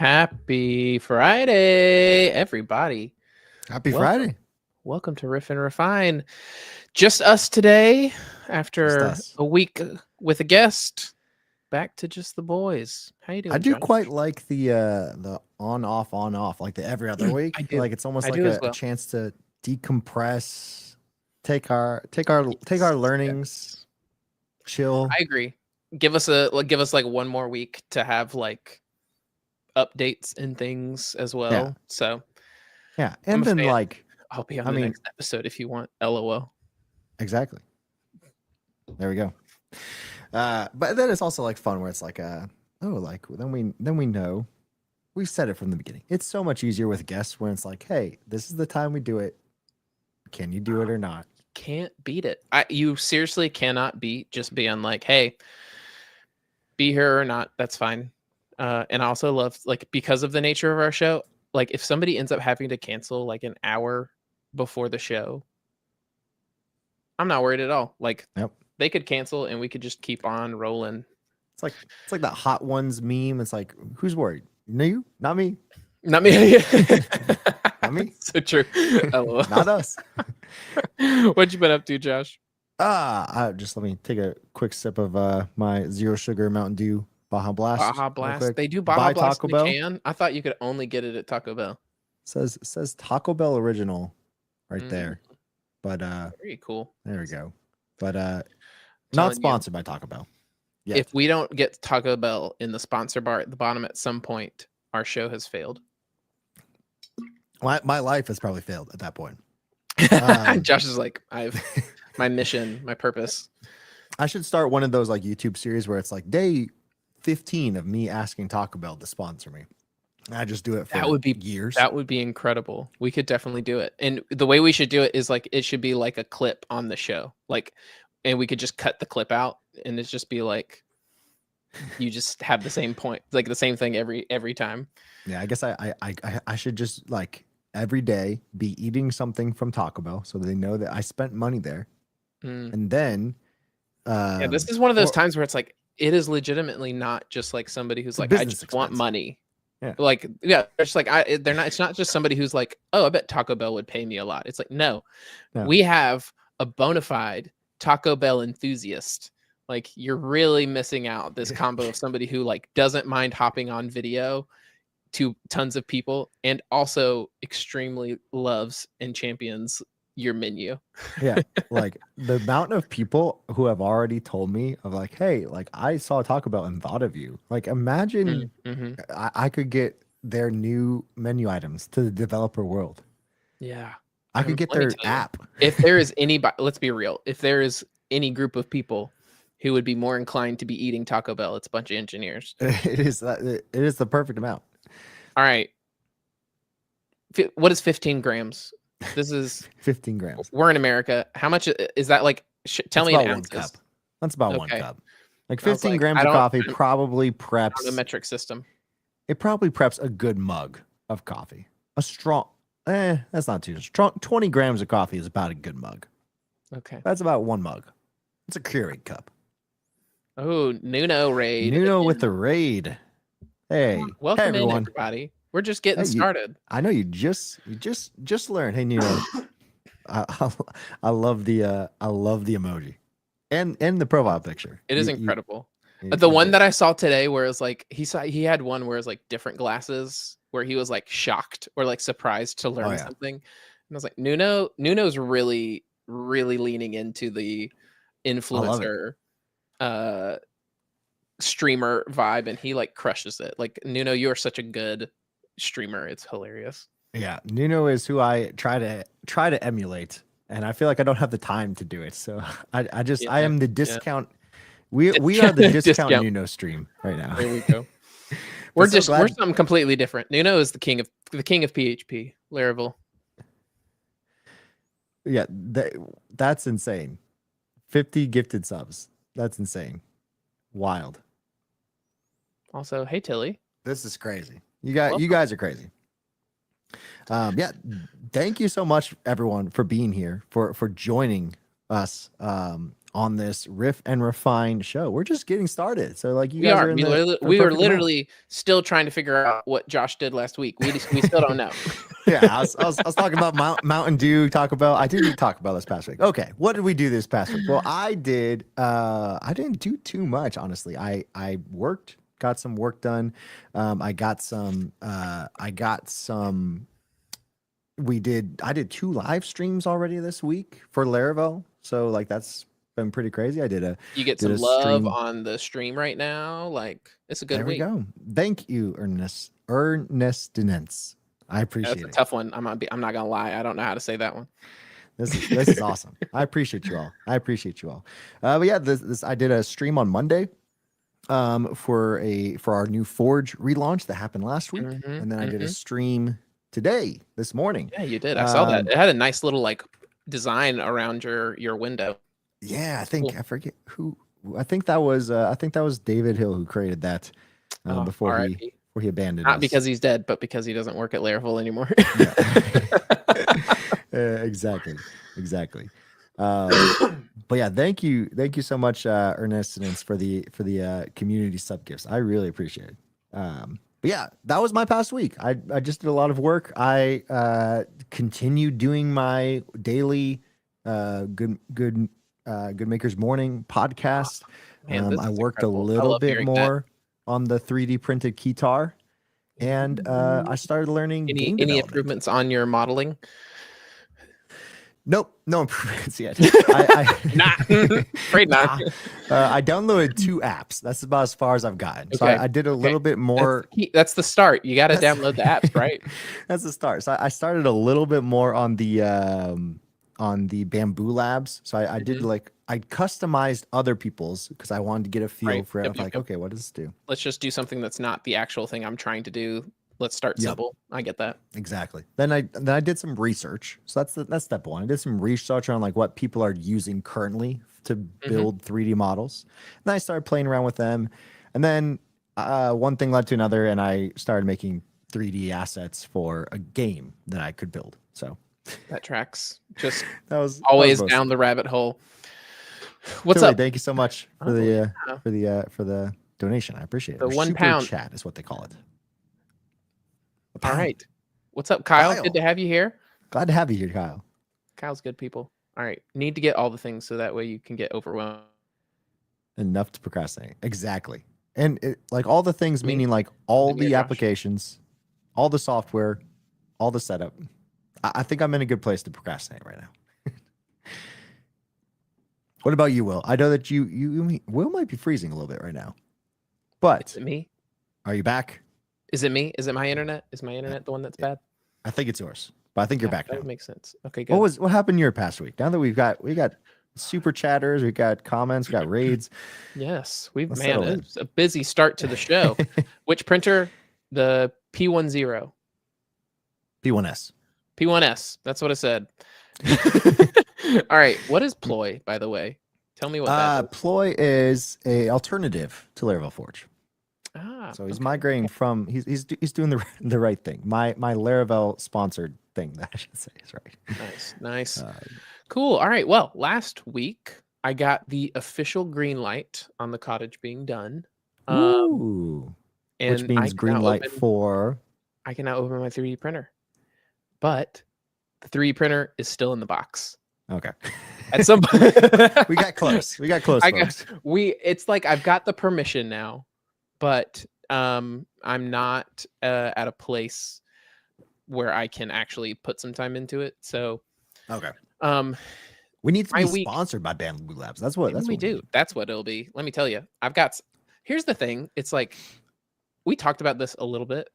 Happy Friday, everybody. Happy Welcome. Friday. Welcome to Riff and Refine. Just us today after us. a week with a guest. Back to just the boys. How you doing, I do Josh? quite like the on off, like the every other week. I do. Like it's almost I like do as a well. chance to decompress, take our learnings, chill. I agree. Give us like one more week to have like updates and things as well. Yeah. So Yeah. I'm And a then fan. like I'll be on the next episode if you want. LOL. exactly. There we go. But then it's also like fun where it's like then we know we've said it from the beginning. It's so much easier with guests when it's like, hey, this is the time we do it. Can you do it or not? Can't beat it. You seriously cannot beat just being like, hey, be here or not, that's fine. And I also love, like, because of the nature of our show, like if somebody ends up having to cancel like an hour before the show, I'm not worried at all. Like they could cancel and we could just keep on rolling. It's like that Hot Ones meme. It's like, who's worried? You? Not me. Not me. Not me. So true. Not us. What you been up to, Josh? Just let me take a quick sip of my zero sugar Mountain Dew Baja Blast. Baja Blast. They do Baja Blast Taco in Bell. the can. I thought you could only get it at Taco Bell. Says Taco Bell original right there. But very cool. There we go. But not sponsored by Taco Bell. Yet. If we don't get Taco Bell in the sponsor bar at the bottom at some point, our show has failed. My life has probably failed at that point. Josh is like, I've my mission, my purpose. I should start one of those like YouTube series where it's like day 15 of me asking Taco Bell to sponsor me. I just do it for years. That would be incredible. We could definitely do it. And the way we should do it is like it should be like a clip on the show. Like, and we could just cut the clip out and it's just be like you just have the same point, like the same thing every time. Yeah, I guess I should just like every day be eating something from Taco Bell so they know that I spent money there. And then yeah, this is one of those times where it's like it is legitimately not just like somebody who's like, I just want money. Yeah. Like, yeah, it's like they're not. It's not just somebody who's like, oh, I bet Taco Bell would pay me a lot. It's like, no. We have a bona fide Taco Bell enthusiast. Like, you're really missing out this combo of somebody who like doesn't mind hopping on video to tons of people and also extremely loves and champions your menu. Yeah, like the amount of people who have already told me of like, hey, like I saw Taco Bell and thought of you. Like imagine I could get their new menu items to the developer world. Yeah, I could get their app. If there is anybody, let's be real, if there is any group of people who would be more inclined to be eating Taco Bell, it's a bunch of engineers. It is the perfect amount. All right, what is 15 grams? This is 15 grams. We're in America. How much is that? Like, tell me in ounces. 1 cup. That's about 1 cup. Like 15 grams of coffee probably preps the metric system. It probably preps a good mug of coffee. A strong, that's not too strong. 20 grams of coffee is about a good mug. Okay. That's about 1 mug. It's a Keurig cup. Oh, Nuno raid. Nuno with the raid. Hey, welcome everyone. In, everybody. We're just getting started. I know you just learned. Hey, Nuno. I love the emoji and the profile picture. It is incredible. The one that I saw today, where it's like he had one where it's like different glasses, where he was like shocked or like surprised to learn something, and I was like, Nuno's really leaning into the influencer, streamer vibe, and he like crushes it. Like, Nuno, you are such a good streamer. It's hilarious. Yeah, Nuno is who I try to emulate, and I feel like I don't have the time to do it. So I am the discount. We are the discount Nuno stream right now. There we go. we're something completely different. Nuno is the king of PHP, Laravel. Yeah, that's insane. 50 gifted subs. That's insane. Wild. Also, hey Tilly. This is crazy. You guys are crazy. Yeah, thank you so much, everyone, for being here, for joining us on on this Riff and Refine show. We're just getting started. So like you We guys are. are in We, the literally, for we were perfect amount. literally still trying to figure out what Josh did last week. We still don't know. Yeah, I was talking about Mountain Dew, Taco Bell. I didn't eat Taco Bell this past week. Okay, what did we do this past week? Well, I didn't do too much, honestly. I worked, got some work done. I got some I did 2 live streams already this week for Laravel. So like that's been pretty crazy. I did You get some love on the stream right now. Like it's a good There we week. go. Thank you, Ernestinence. I appreciate it. That's a tough one. I'm not gonna lie. I don't know how to say that one. This is awesome. I appreciate you all. But yeah, this I did a stream on Monday for our new Forge relaunch that happened last week. And then I did a stream today, this morning. Yeah, you did. I saw that. It had a nice little like design around your window. Yeah, I think I forget who. I think that was David Hill who created that before he abandoned Not us. because he's dead, but because he doesn't work at Laravel anymore. Exactly. But yeah, thank you so much, Ernestinence, for the community sub gifts. I really appreciate it. But yeah, that was my past week. I just did a lot of work. I continued doing my daily Good Makers Morning podcast. Man, I worked a little bit more on the 3D printed guitar, and I started learning game any improvements on your modeling. Nope, no improvements yet. Afraid not. I downloaded 2 apps. That's about as far as I've gotten. So I did a little bit more. That's the start. You got to download the apps, right? That's the start. So I started a little bit more on the Bamboo Labs. So I did I customized other people's because I wanted to get a feel for it. Like, okay, what does this do? Let's just do something that's not the actual thing I'm trying to do. Let's start simple. I get that. Exactly. Then I did some research. So that's step 1. I did some research on like what people are using currently to build 3D models. And then I started playing around with them. And then one thing led to another, and I started making 3D assets for a game that I could build. So that tracks. Just that was always down the rabbit hole. What's up? Thank you so much for the donation. I appreciate it. The Super £1 chat is what they call it. All right. What's up, Kyle? Good to have you here. Glad to have you here, Kyle. Kyle's good people. All right. Need to get all the things so that way you can get overwhelmed. Enough to procrastinate. Exactly. And like all the things, meaning like all the applications, all the software, all the setup. I think I'm in a good place to procrastinate right now. What about you, Will? I know that Will might be freezing a little bit right now. But is it me? Are you back? Is it me? Is it my internet? Is my internet the one that's bad? I think it's yours, but I think you're back now. That makes sense. Okay, good. What happened your past week? Now that we got super chatters, we got comments, we got raids. Yes, it's a busy start to the show. Which printer? The P10. P1S. P1S. That's what I said. All right. What is Ploy, by the way? Tell me what that is. Ploy is a alternative to Laravel Forge. So he's migrating from he's doing the right thing. My Laravel sponsored thing, that I should say, is right. Nice. Cool. All right. Well, last week I got the official green light on the cottage being done. Ooh. Which means green light for I can now open my 3D printer. But the 3D printer is still in the box. Okay. At some point we got close. It's like I've got the permission now. But I'm not at a place where I can actually put some time into it. So okay. We need to be sponsored by Bamboo Labs. That's what we do. That's what it'll be. Let me tell you. Here's the thing. It's like we talked about this a little bit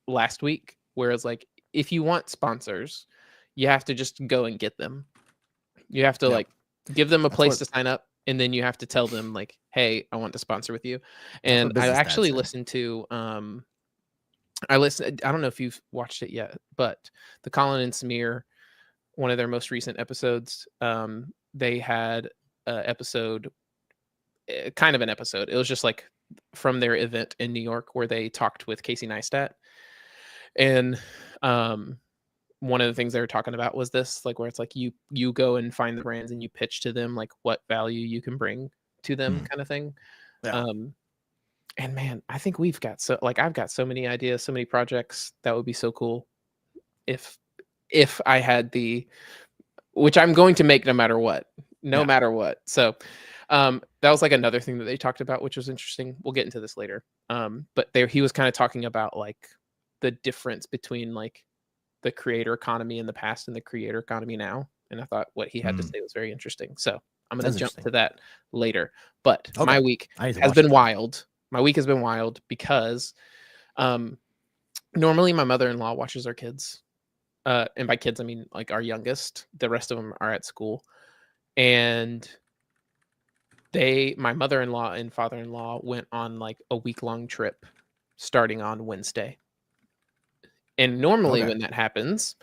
last week, where it's like if you want sponsors, you have to just go and get them. You have to like give them a place to sign up. And then you have to tell them like, hey, I want to sponsor with you. And I actually listened to, I don't know if you've watched it yet, but the Colin and Samir, one of their most recent episodes, they had an episode, kind of an episode. It was just like from their event in New York where they talked with Casey Neistat. And one of the things they were talking about was this, like where it's like you go and find the brands and you pitch to them like what value you can bring to them, kind of thing. Yeah. And man, I think we've got I've got so many ideas, so many projects that would be so cool if I had which I'm going to make no matter what. So that was like another thing that they talked about, which was interesting. We'll get into this later. But he was kind of talking about like the difference between like the creator economy in the past and the creator economy now. And I thought what he had to say was very interesting. So I'm going to jump to that later. But my week has been wild. My week has been wild because normally my mother-in-law watches our kids. And by kids, I mean like our youngest. The rest of them are at school. And my mother-in-law and father-in-law went on like a week-long trip starting on Wednesday. And normally when that happens,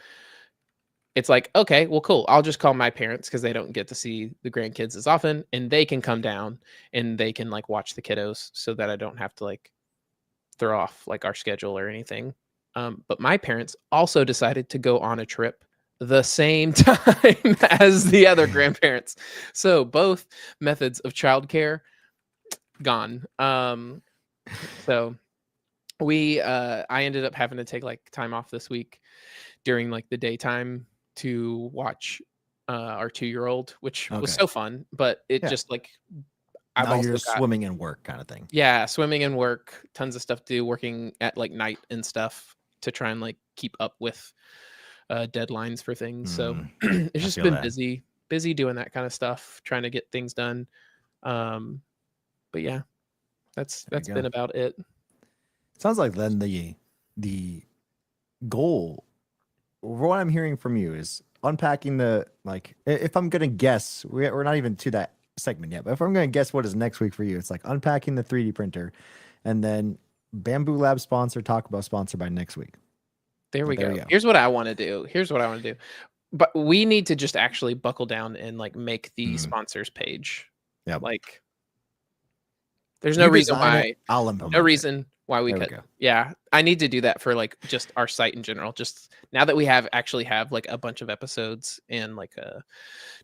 it's like, okay, well, cool. I'll just call my parents because they don't get to see the grandkids as often, and they can come down and they can like watch the kiddos so that I don't have to like throw off like our schedule or anything. But my parents also decided to go on a trip the same time as the other grandparents. So both methods of childcare gone. So I ended up having to take like time off this week during like the daytime to watch our 2-year-old, which was so fun, but it just like you're swimming and work kind of thing. Yeah, swimming and work, tons of stuff to do, working at like night and stuff to try and like keep up with deadlines for things. So it's just been busy doing that kind of stuff, trying to get things done. But yeah, that's been about it. Sounds like then the goal, what I'm hearing from you is unpacking the, like, if I'm gonna guess, we're not even to that segment yet, but if I'm gonna guess what is next week for you, it's like unpacking the 3D printer, and then Bamboo Lab sponsor, Taco Bell sponsor by next week. There we go. Here's what I want to do. But we need to just actually buckle down and like make the sponsors page. Yeah. Like there's no reason why. No reason why we could. Yeah. I need to do that for like just our site in general. Just now that we actually have like a bunch of episodes and like a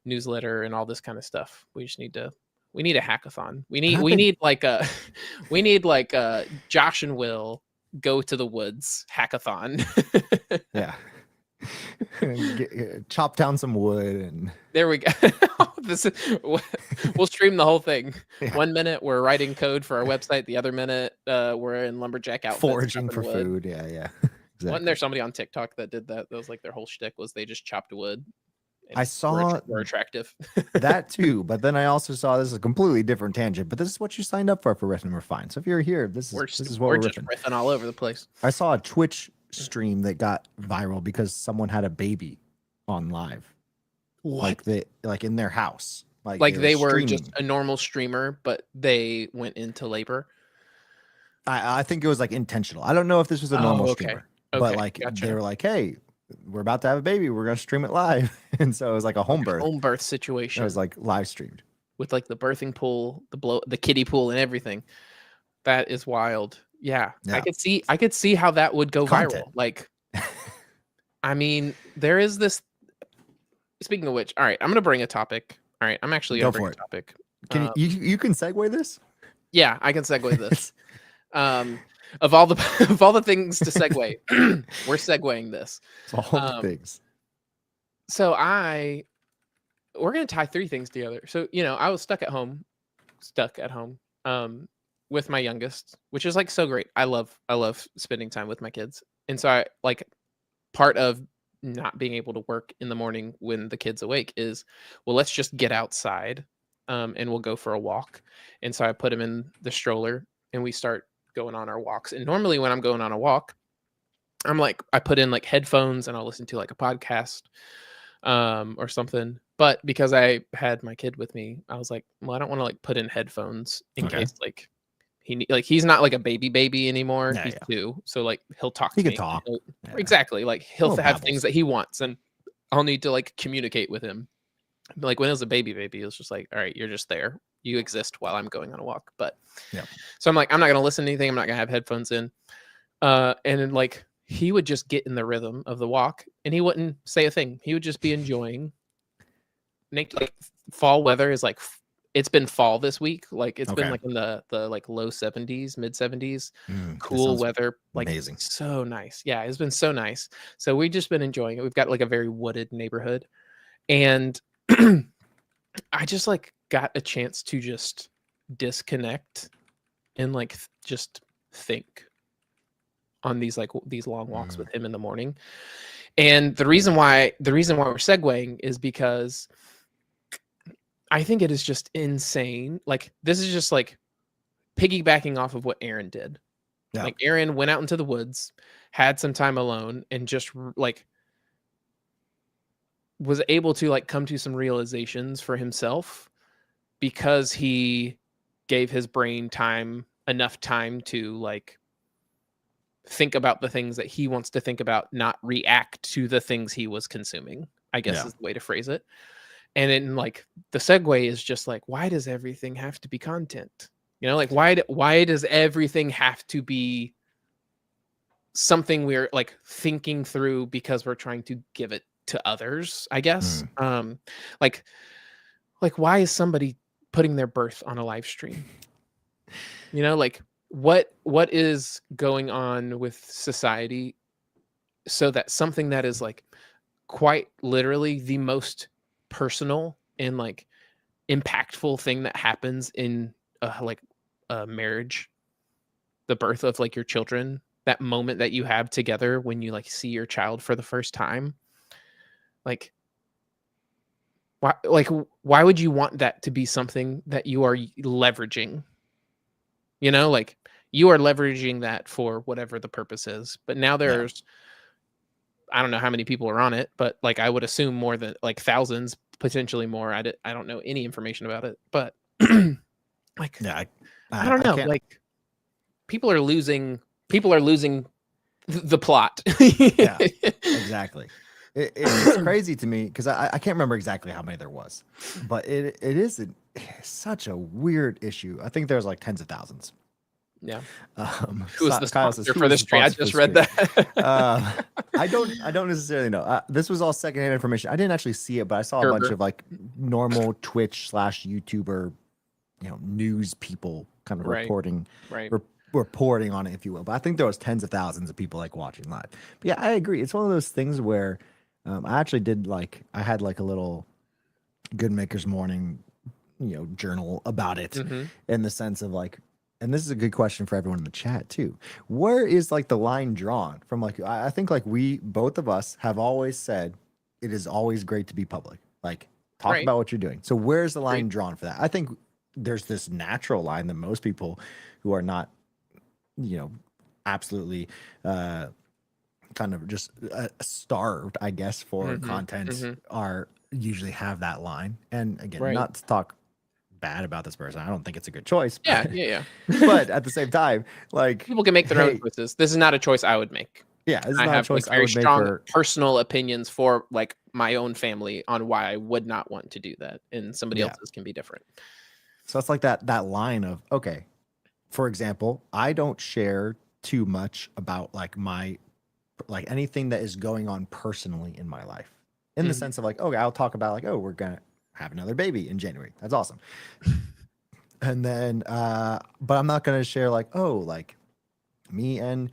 newsletter and all this kind of stuff, we need a hackathon. We need like a Josh and Will go to the woods hackathon. Yeah. Chop down some wood and there we go. We'll stream the whole thing. Yeah. 1 minute we're writing code for our website, the other minute we're in lumberjack outfits foraging for food. Yeah. Exactly. Wasn't there somebody on TikTok that did that? That was like their whole shtick was they just chopped wood. I saw were attractive. that too, but then I also saw, this is a completely different tangent, but this is what you signed up for Riff and Refine. So if you're here, this is what we're just riffing all over the place. I saw a Twitch stream that got viral because someone had a baby on live. What? Like in their house. Like they were just a normal streamer, but they went into labor. I think it was like intentional. I don't know if this was a normal streamer, but like they were like, hey, we're about to have a baby, we're gonna stream it live. And so it was like a home birth situation. It was like live streamed with like the birthing pool, the kiddie pool and everything. That is wild. Yeah. I could see how that would go viral. Like I mean, there is this, speaking of which, all right, I'm gonna bring a topic. All right, I'm actually gonna bring a topic. Can you can segue this? Yeah, I can segue this. Of all the things to segue, we're segueing this. All the things. So we're gonna tie 3 things together. So I was stuck at home with my youngest, which is like so great. I love spending time with my kids, and so I like part of not being able to work in the morning when the kid's awake is, well, let's just get outside, and we'll go for a walk. And so I put him in the stroller and we start going on our walks. And normally when I'm going on a walk, I'm like, I put in like headphones and I'll listen to like a podcast or something. But because I had my kid with me, I was like, well, I don't want to like put in headphones in case like he's not like a baby anymore. Yeah, he's 2. So like he'll talk to me. Can talk. Exactly. Like he'll have things that he wants and I'll need to like communicate with him. Like when it was a baby, it was just like, all right, you're just there. You exist while I'm going on a walk. But so I'm like, I'm not going to listen to anything. I'm not going to have headphones in. And then like he would just get in the rhythm of the walk and he wouldn't say a thing. He would just be enjoying. Like fall weather is like, it's been fall this week. Like it's been like in the like low 70s, mid 70s, cool weather, like amazing. So nice. Yeah, it's been so nice. So we've just been enjoying it. We've got like a very wooded neighborhood, and I just like got a chance to just disconnect and like just think on these long walks with him in the morning. And the reason why we're segueing is because I think it is just insane. Like this is just like piggybacking off of what Aaron did. Yeah. Like Aaron went out into the woods, had some time alone, and just like was able to like come to some realizations for himself because he gave his brain enough time to like think about the things that he wants to think about, not react to the things he was consuming, I guess is the way to phrase it. And then like the segue is just like, why does everything have to be content? You know, like why does everything have to be something we're like thinking through because we're trying to give it to others, I guess. Like why is somebody putting their birth on a live stream? You know, like what is going on with society so that something that is like quite literally the most personal and like impactful thing that happens in a marriage, the birth of like your children, that moment that you have together when you like see your child for the first time, like why would you want that to be something that you are leveraging? You know, like you are leveraging that for whatever the purpose is, but now there's I don't know how many people are on it, but like I would assume more than like thousands, potentially more. I don't know any information about it, but like I don't know. Like people are losing the plot. Yeah, exactly. It's crazy to me because I can't remember exactly how many there was, but it is such a weird issue. I think there's like tens of thousands. Yeah. Who was the sponsor for this tree? I just read that. I don't necessarily know. This was all secondhand information. I didn't actually see it, but I saw a bunch of like normal Twitch / YouTuber, you know, news people kind of reporting on it, if you will. But I think there was tens of thousands of people like watching live. But yeah, I agree. It's one of those things where I actually did like I had like a little Good Maker's Morning, you know, journal about it in the sense of like. And this is a good question for everyone in the chat too. Where is like the line drawn from? Like, I think like both of us have always said it is always great to be public. Like talk about what you're doing. So where's the line drawn for that? I think there's this natural line that most people who are not, you know, absolutely kind of just starved, I guess, for content are usually have that line. And again, not to talk bad about this person. I don't think it's a good choice. But, yeah. But at the same time, like people can make their own choices. This is not a choice I would make. Yeah, this is not a choice like very strong personal opinions for like my own family on why I would not want to do that, and somebody else's can be different. So it's like that line of okay. For example, I don't share too much about like anything that is going on personally in my life, in the sense of like, okay, I'll talk about like, oh, we're gonna have another baby in January. That's awesome. And then, but I'm not going to share like, oh, like me and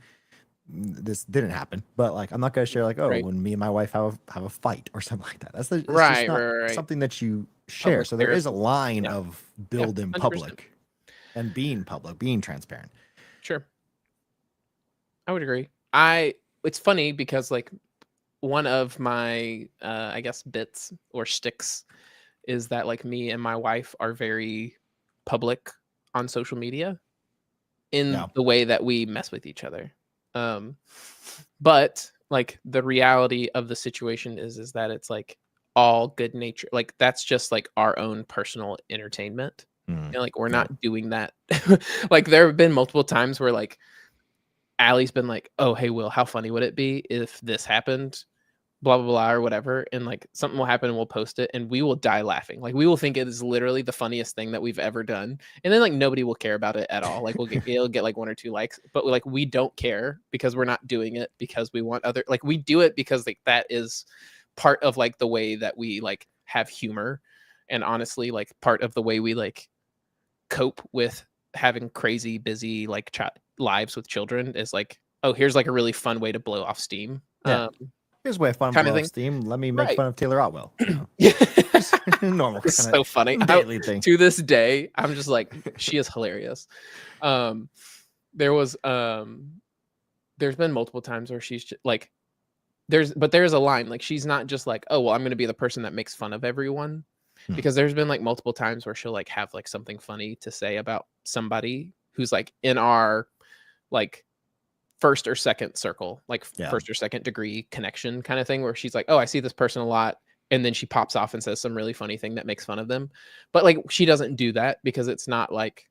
this didn't happen, but like, I'm not going to share like, oh, when me and my wife have a fight or something like that. That's just not something that you share. So there is a line of build in public and being public, being transparent. Sure. I would agree. It's funny because like one of my, I guess bits or shticks is that like me and my wife are very public on social media in the way that we mess with each other. But like the reality of the situation is that it's like all good nature. Like that's just like our own personal entertainment. You know, like we're not doing that. Like there have been multiple times where like Allie's been like, oh, hey, Will, how funny would it be if this happened? blah blah blah or whatever, and like something will happen and we'll post it and we will die laughing. Like we will think it is literally the funniest thing that we've ever done, and then like nobody will care about it at all. Like it'll get like 1 or 2 likes, but like we don't care because we're not doing it because we want other, like we do it because like that is part of like the way that we like have humor, and honestly like part of the way we like cope with having crazy busy like lives with children is like, oh, here's like a really fun way to blow off steam. Yeah. Here's a way of fun kind of blow thing. off steam. Let me make Right. fun of Taylor Otwell. Yeah. Normal. It's so funny. Daily thing. To this day, I'm just like, she is hilarious. There's been multiple times where she's just, like, there's a line, like she's not just like, oh well, I'm gonna be the person that makes fun of everyone, because there's been like multiple times where she'll like have like something funny to say about somebody who's like in our like first or second circle, like first or second degree connection kind of thing, where she's like, oh, I see this person a lot, and then she pops off and says some really funny thing that makes fun of them. But like she doesn't do that because it's not like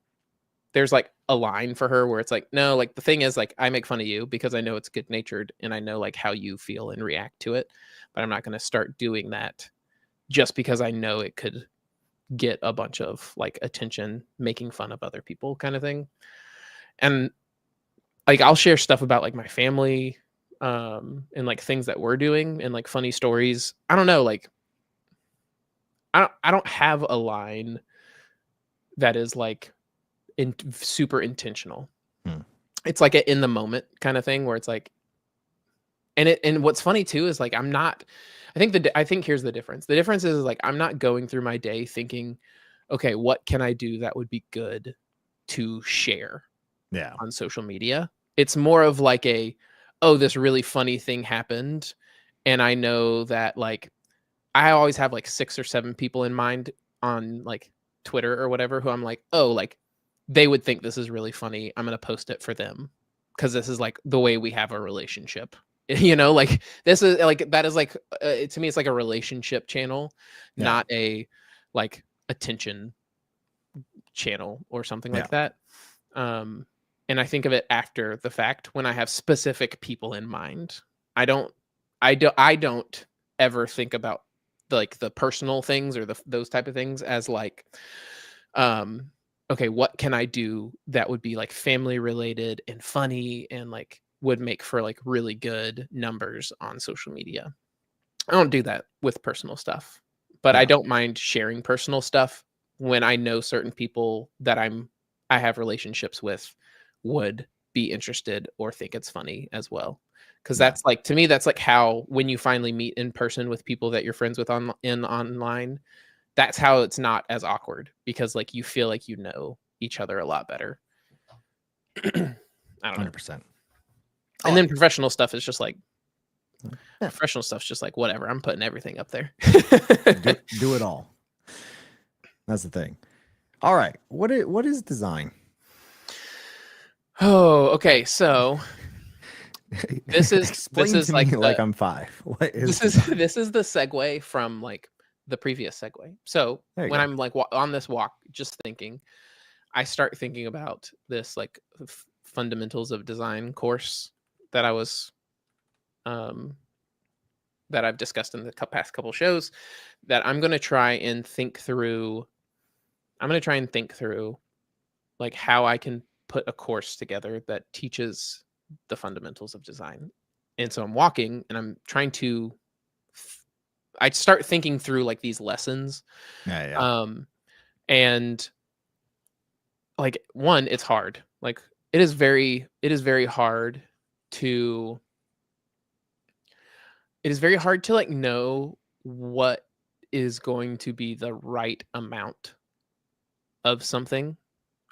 there's like a line for her where it's like, no, like the thing is like I make fun of you because I know it's good natured and I know like how you feel and react to it, but I'm not going to start doing that just because I know it could get a bunch of like attention making fun of other people kind of thing. And like I'll share stuff about like my family and like things that we're doing and like funny stories. I don't know, like I don't have a line that is like super intentional. It's like a in the moment kind of thing where it's like, and what's funny too is like I'm not, I think here's the difference. The difference is like I'm not going through my day thinking, okay, what can I do that would be good to share on social media? It's more of like oh, this really funny thing happened, and I know that like I always have like 6 or 7 people in mind on like Twitter or whatever who I'm like, oh, like they would think this is really funny. I'm going to post it for them because this is like the way we have a relationship. You know, like this is like, that is like, to me, it's like a relationship channel, not a like attention channel or something like that. And I think of it after the fact when I have specific people in mind. I don't ever think about like the personal things or those type of things as like, okay, what can I do that would be like family related and funny and like would make for like really good numbers on social media. I don't do that with personal stuff, but I don't mind sharing personal stuff when I know certain people that I have relationships with would be interested or think it's funny as well. Because that's like, to me, that's like how when you finally meet in person with people that you're friends with online, that's how it's not as awkward because like you feel like you know each other a lot better. I don't know. 100%. And then professional stuff is just like, professional stuff's just like, whatever. I'm putting everything up there. do it all. That's the thing. All right. What is design? Oh, okay. So this is like I'm 5. What is this is the segue from like the previous segue. So when I'm like on this walk, just thinking, I start thinking about this like fundamentals of design course that I was, that I've discussed in the past couple shows, that I'm going to try and think through. I'm going to try and think through like how I can put a course together that teaches the fundamentals of design. And so I'm walking and I'm trying to, I start thinking through like these lessons. And like one, it's hard. Like it is very hard to, like know what is going to be the right amount of something.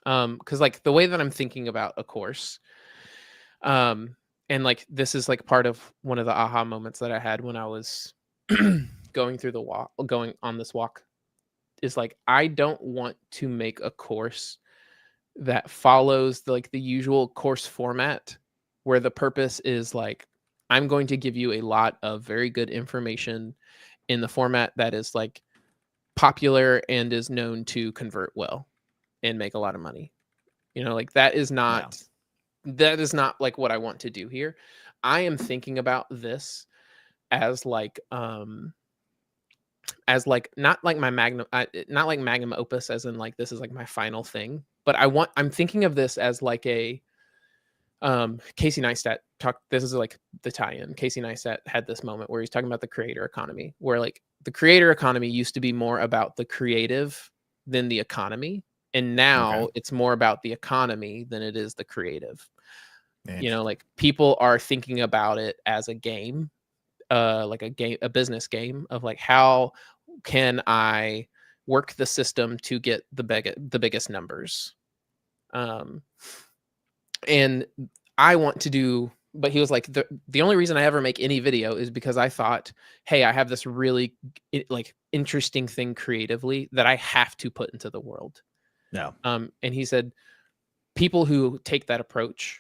Because like the way that I'm thinking about a course, and like this is like part of one of the aha moments that I had when I was going on this walk, is like I don't want to make a course that follows the usual course format where the purpose is like I'm going to give you a lot of very good information in the format that is like popular and is known to convert well and make a lot of money. You know, like that is not like what I want to do here. I am thinking about this as like not like my not like magnum opus as in like this is like my final thing, but I'm thinking of this as like a Casey Neistat talked, this is like the tie-in. Casey Neistat had this moment where he's talking about the creator economy, where like the creator economy used to be more about the creative than the economy, and now it's more about the economy than it is the creative. You know, like people are thinking about it as a game, like a business game of like, how can I work the system to get the biggest numbers? And I want to do, but he was like, the only reason I ever make any video is because I thought, hey, I have this really like interesting thing creatively that I have to put into the world. No. And he said, people who take that approach,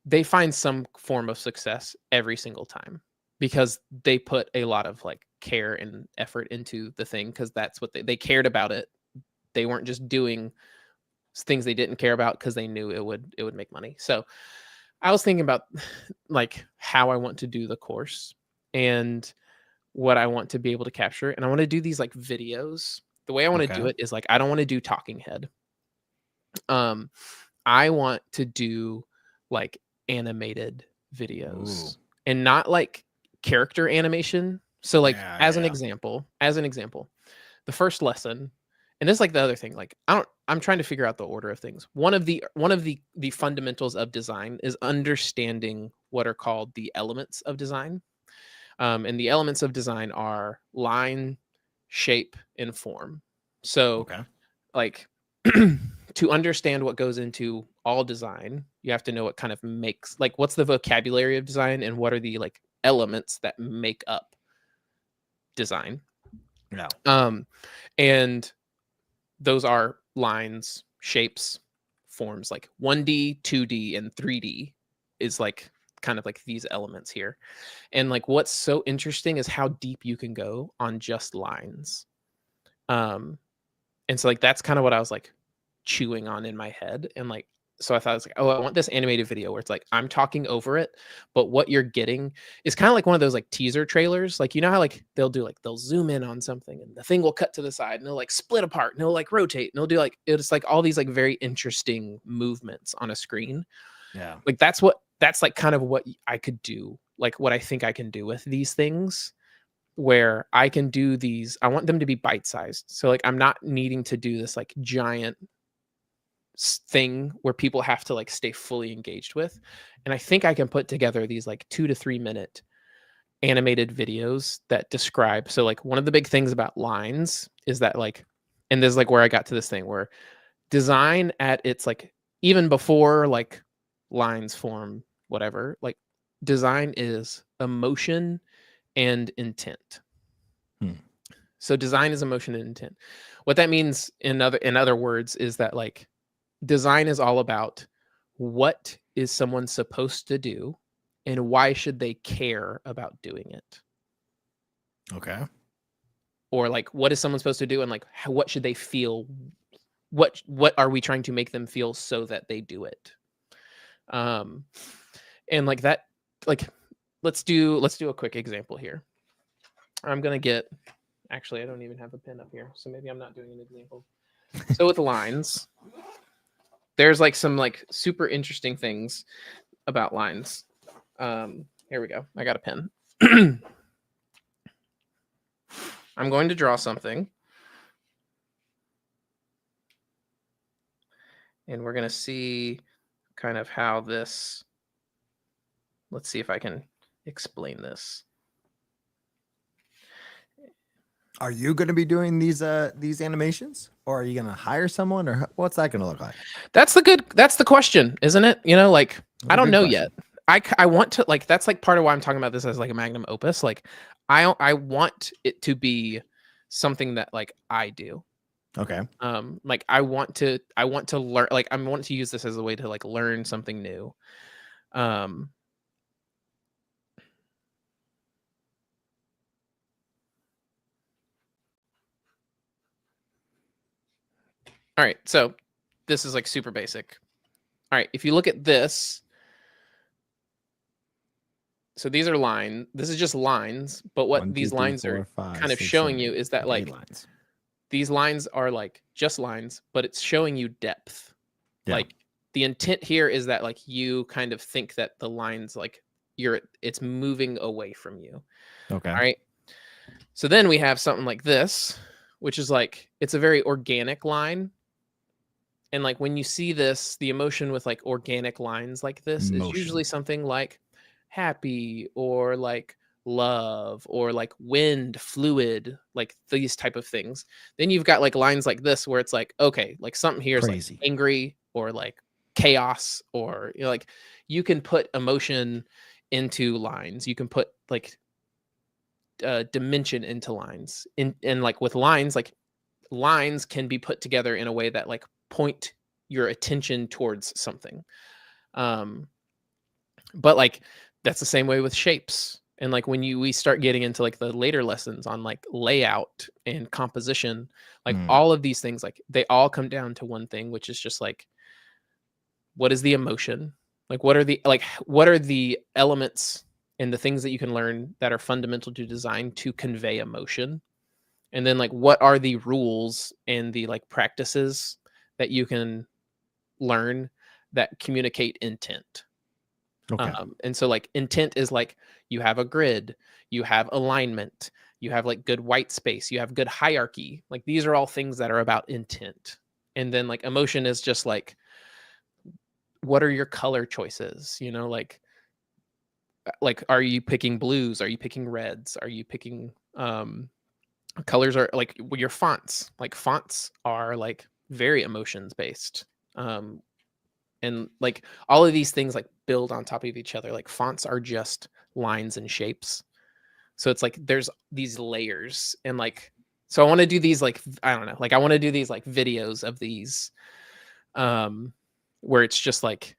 they find some form of success every single time because they put a lot of like care and effort into the thing, because that's what they cared about it. They weren't just doing things they didn't care about because they knew it would make money. So I was thinking about like how I want to do the course and what I want to be able to capture. And I want to do these like videos. The way I want to do it is like, I don't want to do talking head. I want to do like animated videos. Ooh. And not like character animation. So like as an example, the first lesson, and this is like the other thing, like I'm trying to figure out the order of things. One of the fundamentals of design is understanding what are called the elements of design. And the elements of design are line, shape, and form. So like to understand what goes into all design, you have to know what kind of makes, like, what's the vocabulary of design and what are the like elements that make up design. And those are lines, shapes, forms. Like 1D, 2D, and 3D is like kind of like these elements here. And like what's so interesting is how deep you can go on just lines. And so like that's kind of what I was like chewing on in my head. And like, so I thought, it's like, oh, I want this animated video where it's like I'm talking over it, but what you're getting is kind of like one of those like teaser trailers. Like, you know how like they'll zoom in on something and the thing will cut to the side and it'll like split apart and it'll like rotate and it'll do like, it's like all these like very interesting movements on a screen. Yeah. Like that's like kind of what I could do, like what I think I can do with these things, where I can do these. I want them to be bite-sized. So like I'm not needing to do this like giant thing where people have to like stay fully engaged with. And I think I can put together these like 2 to 3 minute animated videos that describe. So like one of the big things about lines is that like, and this is like where I got to this thing where design at its like, even before like lines form, whatever, like design is emotion and intent. So design is emotion and intent. What that means in other words is that like design is all about what is someone supposed to do and why should they care about doing it. Okay. Or like what is someone supposed to do and like what should they feel? What are we trying to make them feel so that they do it? And like that, like let's do a quick example here. I'm gonna get, actually I don't even have a pen up here, so maybe I'm not doing an example. So with lines, there's like some like super interesting things about lines. Here we go. I got a pen. I'm going to draw something. And we're going to see kind of how this, let's see if I can explain this. Are you going to be doing these animations, or are you going to hire someone, or what's that going to look like? That's the question, isn't it? You know, like I don't know yet. I want to, like, that's like part of why I'm talking about this as like a magnum opus. Like I want it to be something that like I do. Okay. Like I want to learn, like I want to use this as a way to like learn something new. All right, so this is like super basic. All right, if you look at this, so these are this is just lines, but what 1, 2, these 3, lines 4, are 5, kind of 6, showing 7, you 8. is that Okay, 8 like lines. these lines are like just lines, but it's showing you depth. Yeah. Like the intent here is that like you kind of think that the lines like it's moving away from you. Okay. All right. So then we have something like this, which is like it's a very organic line. And like when you see this, the emotion with like organic lines like this is usually Motion. something like happy or like love or like wind, fluid, like these type of things. Then you've got like lines like this where it's like, okay, like something here is like Crazy. angry or like chaos, or you know, like you can put emotion into lines. You can put like dimension into lines. And like with lines, like lines can be put together in a way that like point your attention towards something. But like that's the same way with shapes. And like when we start getting into like the later lessons on like layout and composition, like all of these things, like they all come down to one thing, which is just like, what is the emotion? Like what are the elements and the things that you can learn that are fundamental to design to convey emotion? And then like what are the rules and the like practices that you can learn that communicate intent? Okay. And so like intent is like you have a grid, you have alignment, you have like good white space, you have good hierarchy. Like these are all things that are about intent. And then like emotion is just like, what are your color choices? You know, like are you picking blues? Are you picking reds? Are you picking colors? Are like your fonts? Like fonts are like very emotions based. And like all of these things like build on top of each other. Like fonts are just lines and shapes. So it's like there's these layers. And like so I want to do these like I don't know, like I want to do these like videos of these where it's just like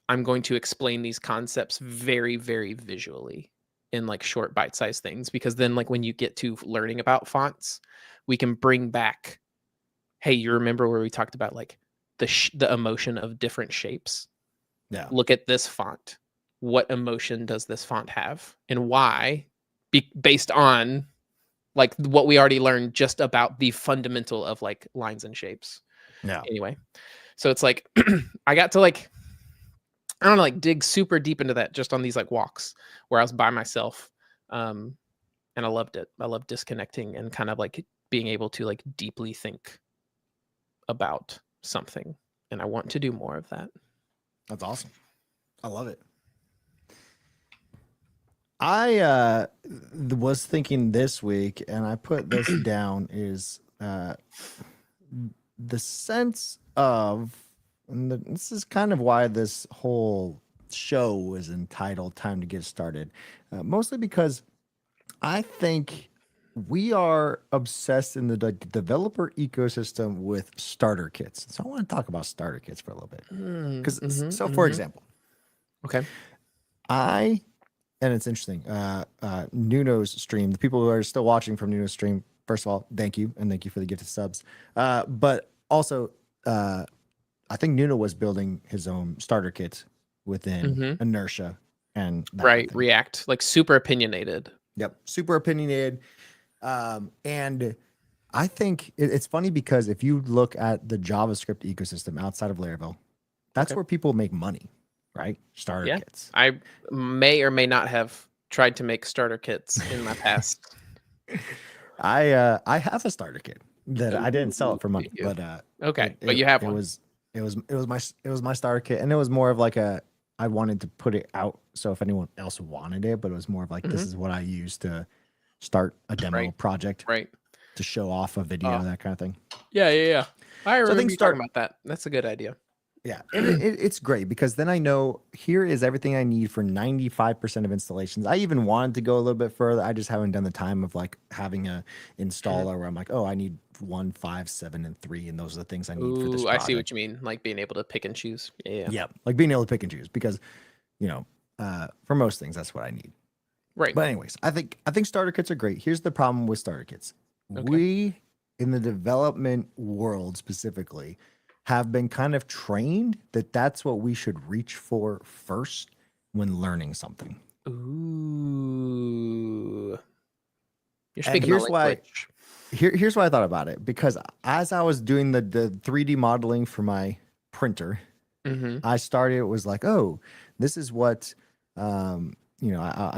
I'm going to explain these concepts very, very visually in like short bite-sized things, because then like when you get to learning about fonts, we can bring back, hey, you remember where we talked about like the emotion of different shapes? Yeah. Look at this font. What emotion does this font have, and why? Based on like what we already learned just about the fundamental of like lines and shapes. Yeah. Anyway, so it's like I got to like I don't know, like dig super deep into that just on these like walks where I was by myself. And I loved it. I love disconnecting and kind of like being able to like deeply think about something. And I want to do more of that. That's awesome. I love it. I was thinking this week, and I put this down, is the sense of, and this is kind of why this whole show was entitled Time to Get Started, mostly because I think we are obsessed in the developer ecosystem with starter kits. So I want to talk about starter kits for a little bit. Because, for example, okay, and it's interesting, Nuno's stream, the people who are still watching from Nuno's stream, first of all, thank you, and thank you for the gifted subs. But also, I think Nuno was building his own starter kit within Inertia and that right, kind of thing. React, like super opinionated. Yep, super opinionated. And I think it's funny because if you look at the JavaScript ecosystem outside of Laravel, that's where people make money, right? Starter kits. I may or may not have tried to make starter kits in my past. I have a starter kit that I didn't sell it for money, but but you have it one. It was my starter kit, and it was more of like I wanted to put it out so if anyone else wanted it, but it was more of like this is what I use to start a demo project, right? To show off a video, that kind of thing. Yeah. I remember things you talking about that. That's a good idea. Yeah, and it's great because then I know here is everything I need for 95% of installations. I even wanted to go a little bit further. I just haven't done the time of like having a installer where I'm like, oh, I need 1, 5, 7, and 3, and those are the things I need for this project. I see what you mean, like being able to pick and choose. Yeah, like being able to pick and choose because, for most things that's what I need. Right. But anyways, I think starter kits are great. Here's the problem with starter kits. Okay. We in the development world specifically have been kind of trained that that's what we should reach for first when learning something. Ooh. You're And speaking my here's why. language. Here's why I thought about it, because as I was doing the 3D modeling for my printer, Mm-hmm. I started, it was like, oh, this is what, I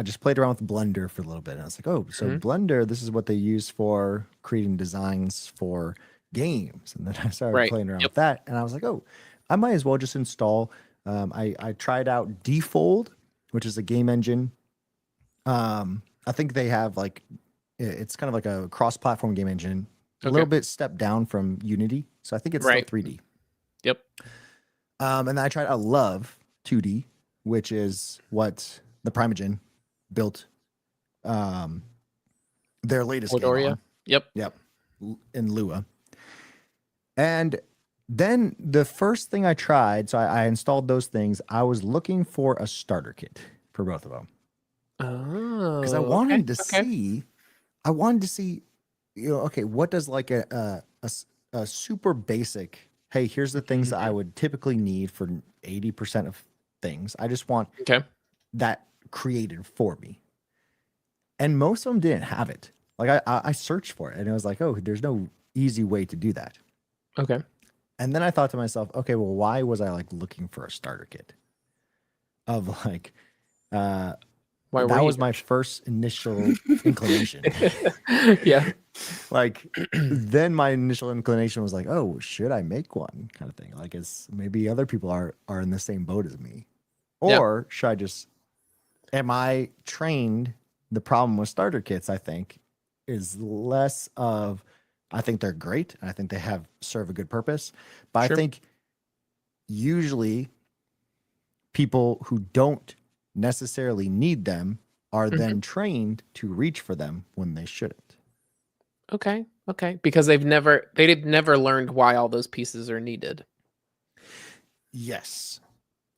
just played around with Blender for a little bit. And I was like, oh, so Mm-hmm. Blender, this is what they use for creating designs for games. And then I started Right. playing around Yep. with that. And I was like, oh, I might as well just install. I tried out Defold, which is a game engine. I think they have like, it's kind of like a cross-platform game engine, a Okay. little bit stepped down from Unity. So I think it's still Right. 3D. Yep. And then I tried out Love 2D, which is what the Primogen built their latest game Cordoria. on. Yep. Yep. In Lua. And then the first thing I tried, so I installed those things. I was looking for a starter kit for both of them. Because I Oh, wanted to okay. see, okay, what does like a super basic, hey, here's the things that I would typically need for 80% of things. I just want Okay. that created for me. And most of them didn't have it. Like I searched for it and it was like, oh, there's no easy way to do that. Okay. And then I thought to myself, okay, well, why was I like looking for a starter kit? Of like, Why were that you? was my first initial inclination. Yeah. Like, then my initial inclination was like, oh, should I make one, kind of thing? Like, it's maybe other people are in the same boat as me, Yeah. or should I just? Am I trained? The problem with starter kits, I think, is less of. I think they're great. I think they serve a good purpose, but I Sure. think usually people who don't necessarily need them are Mhm. then trained to reach for them when they shouldn't. Okay. Okay. Because they've never learned why all those pieces are needed. Yes.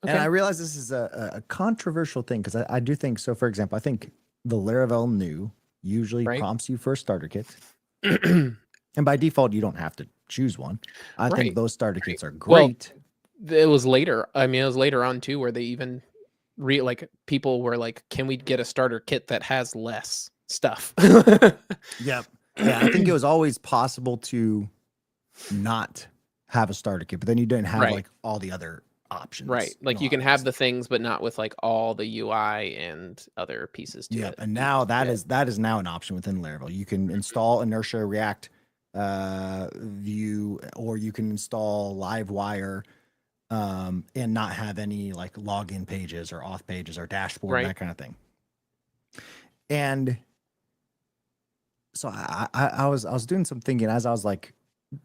And I Okay. realize this is a controversial thing because I do think so. For example, I think the Laravel new usually Right. prompts you for a starter kit. And by default, you don't have to choose one. I think Right. those starter Right. kits are Well, great. it was later. I mean, it was later on too, where they even like people were like, "Can we get a starter kit that has less stuff?" Yep. Yeah, I think it was always possible to not have a starter kit, but then you didn't have Right. like all the other options Right. in Like a you lot can of have ways. the things, but not with like all the UI and other pieces to Yep. it. And now Yeah. that is now an option within Laravel. You can install Inertia React View, or you can install Livewire and not have any like login pages or auth pages or dashboard, Right. that kind of thing. And so I was doing some thinking as I was like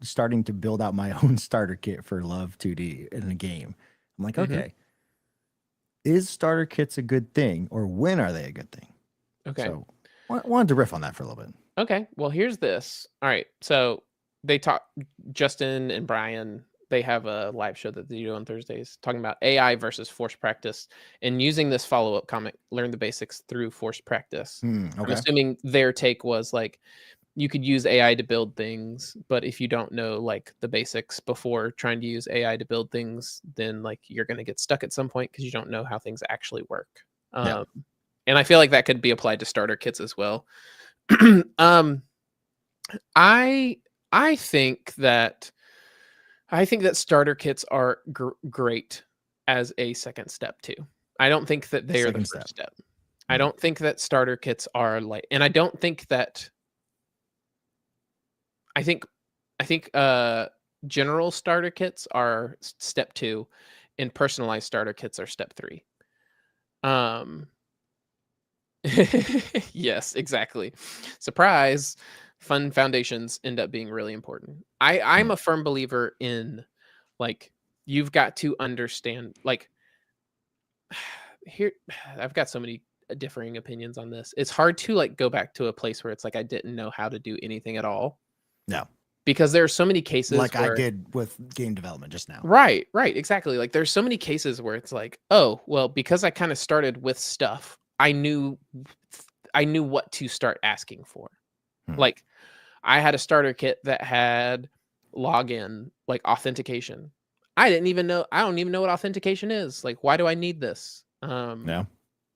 starting to build out my own starter kit for Love 2D in a game. I'm like, Hmm. okay, is starter kits a good thing, or when are they a good thing? Okay. So wanted to riff on that for a little bit. Okay. Well, here's this. All right. So they talk, Justin and Brian, they have a live show that they do on Thursdays talking about AI versus forced practice and using this follow-up comic, learn the basics through forced practice. I'm Okay. assuming their take was like, you could use AI to build things, but if you don't know like the basics before trying to use AI to build things, then like you're going to get stuck at some point because you don't know how things actually work. Yeah. And I feel like that could be applied to starter kits as well. um, I I think that starter kits are great as a second step too. I don't think that they are the Second first step. step. I don't think that starter kits are like, and I don't think that I think general starter kits are step 2 and personalized starter kits are step 3. Um yes, exactly. Surprise. Fun foundations end up being really important. I'm a firm believer in like you've got to understand like here I've got so many differing opinions on this. It's hard to like go back to a place where it's like I didn't know how to do anything at all No. because there are so many cases Like I where did with game development just now. right, exactly. Like there's so many cases where it's like, oh, well, because I kind of started with stuff, I knew what to start asking for. Like I had a starter kit that had login, like authentication. I don't even know what authentication is. Like, why do I need this? Yeah.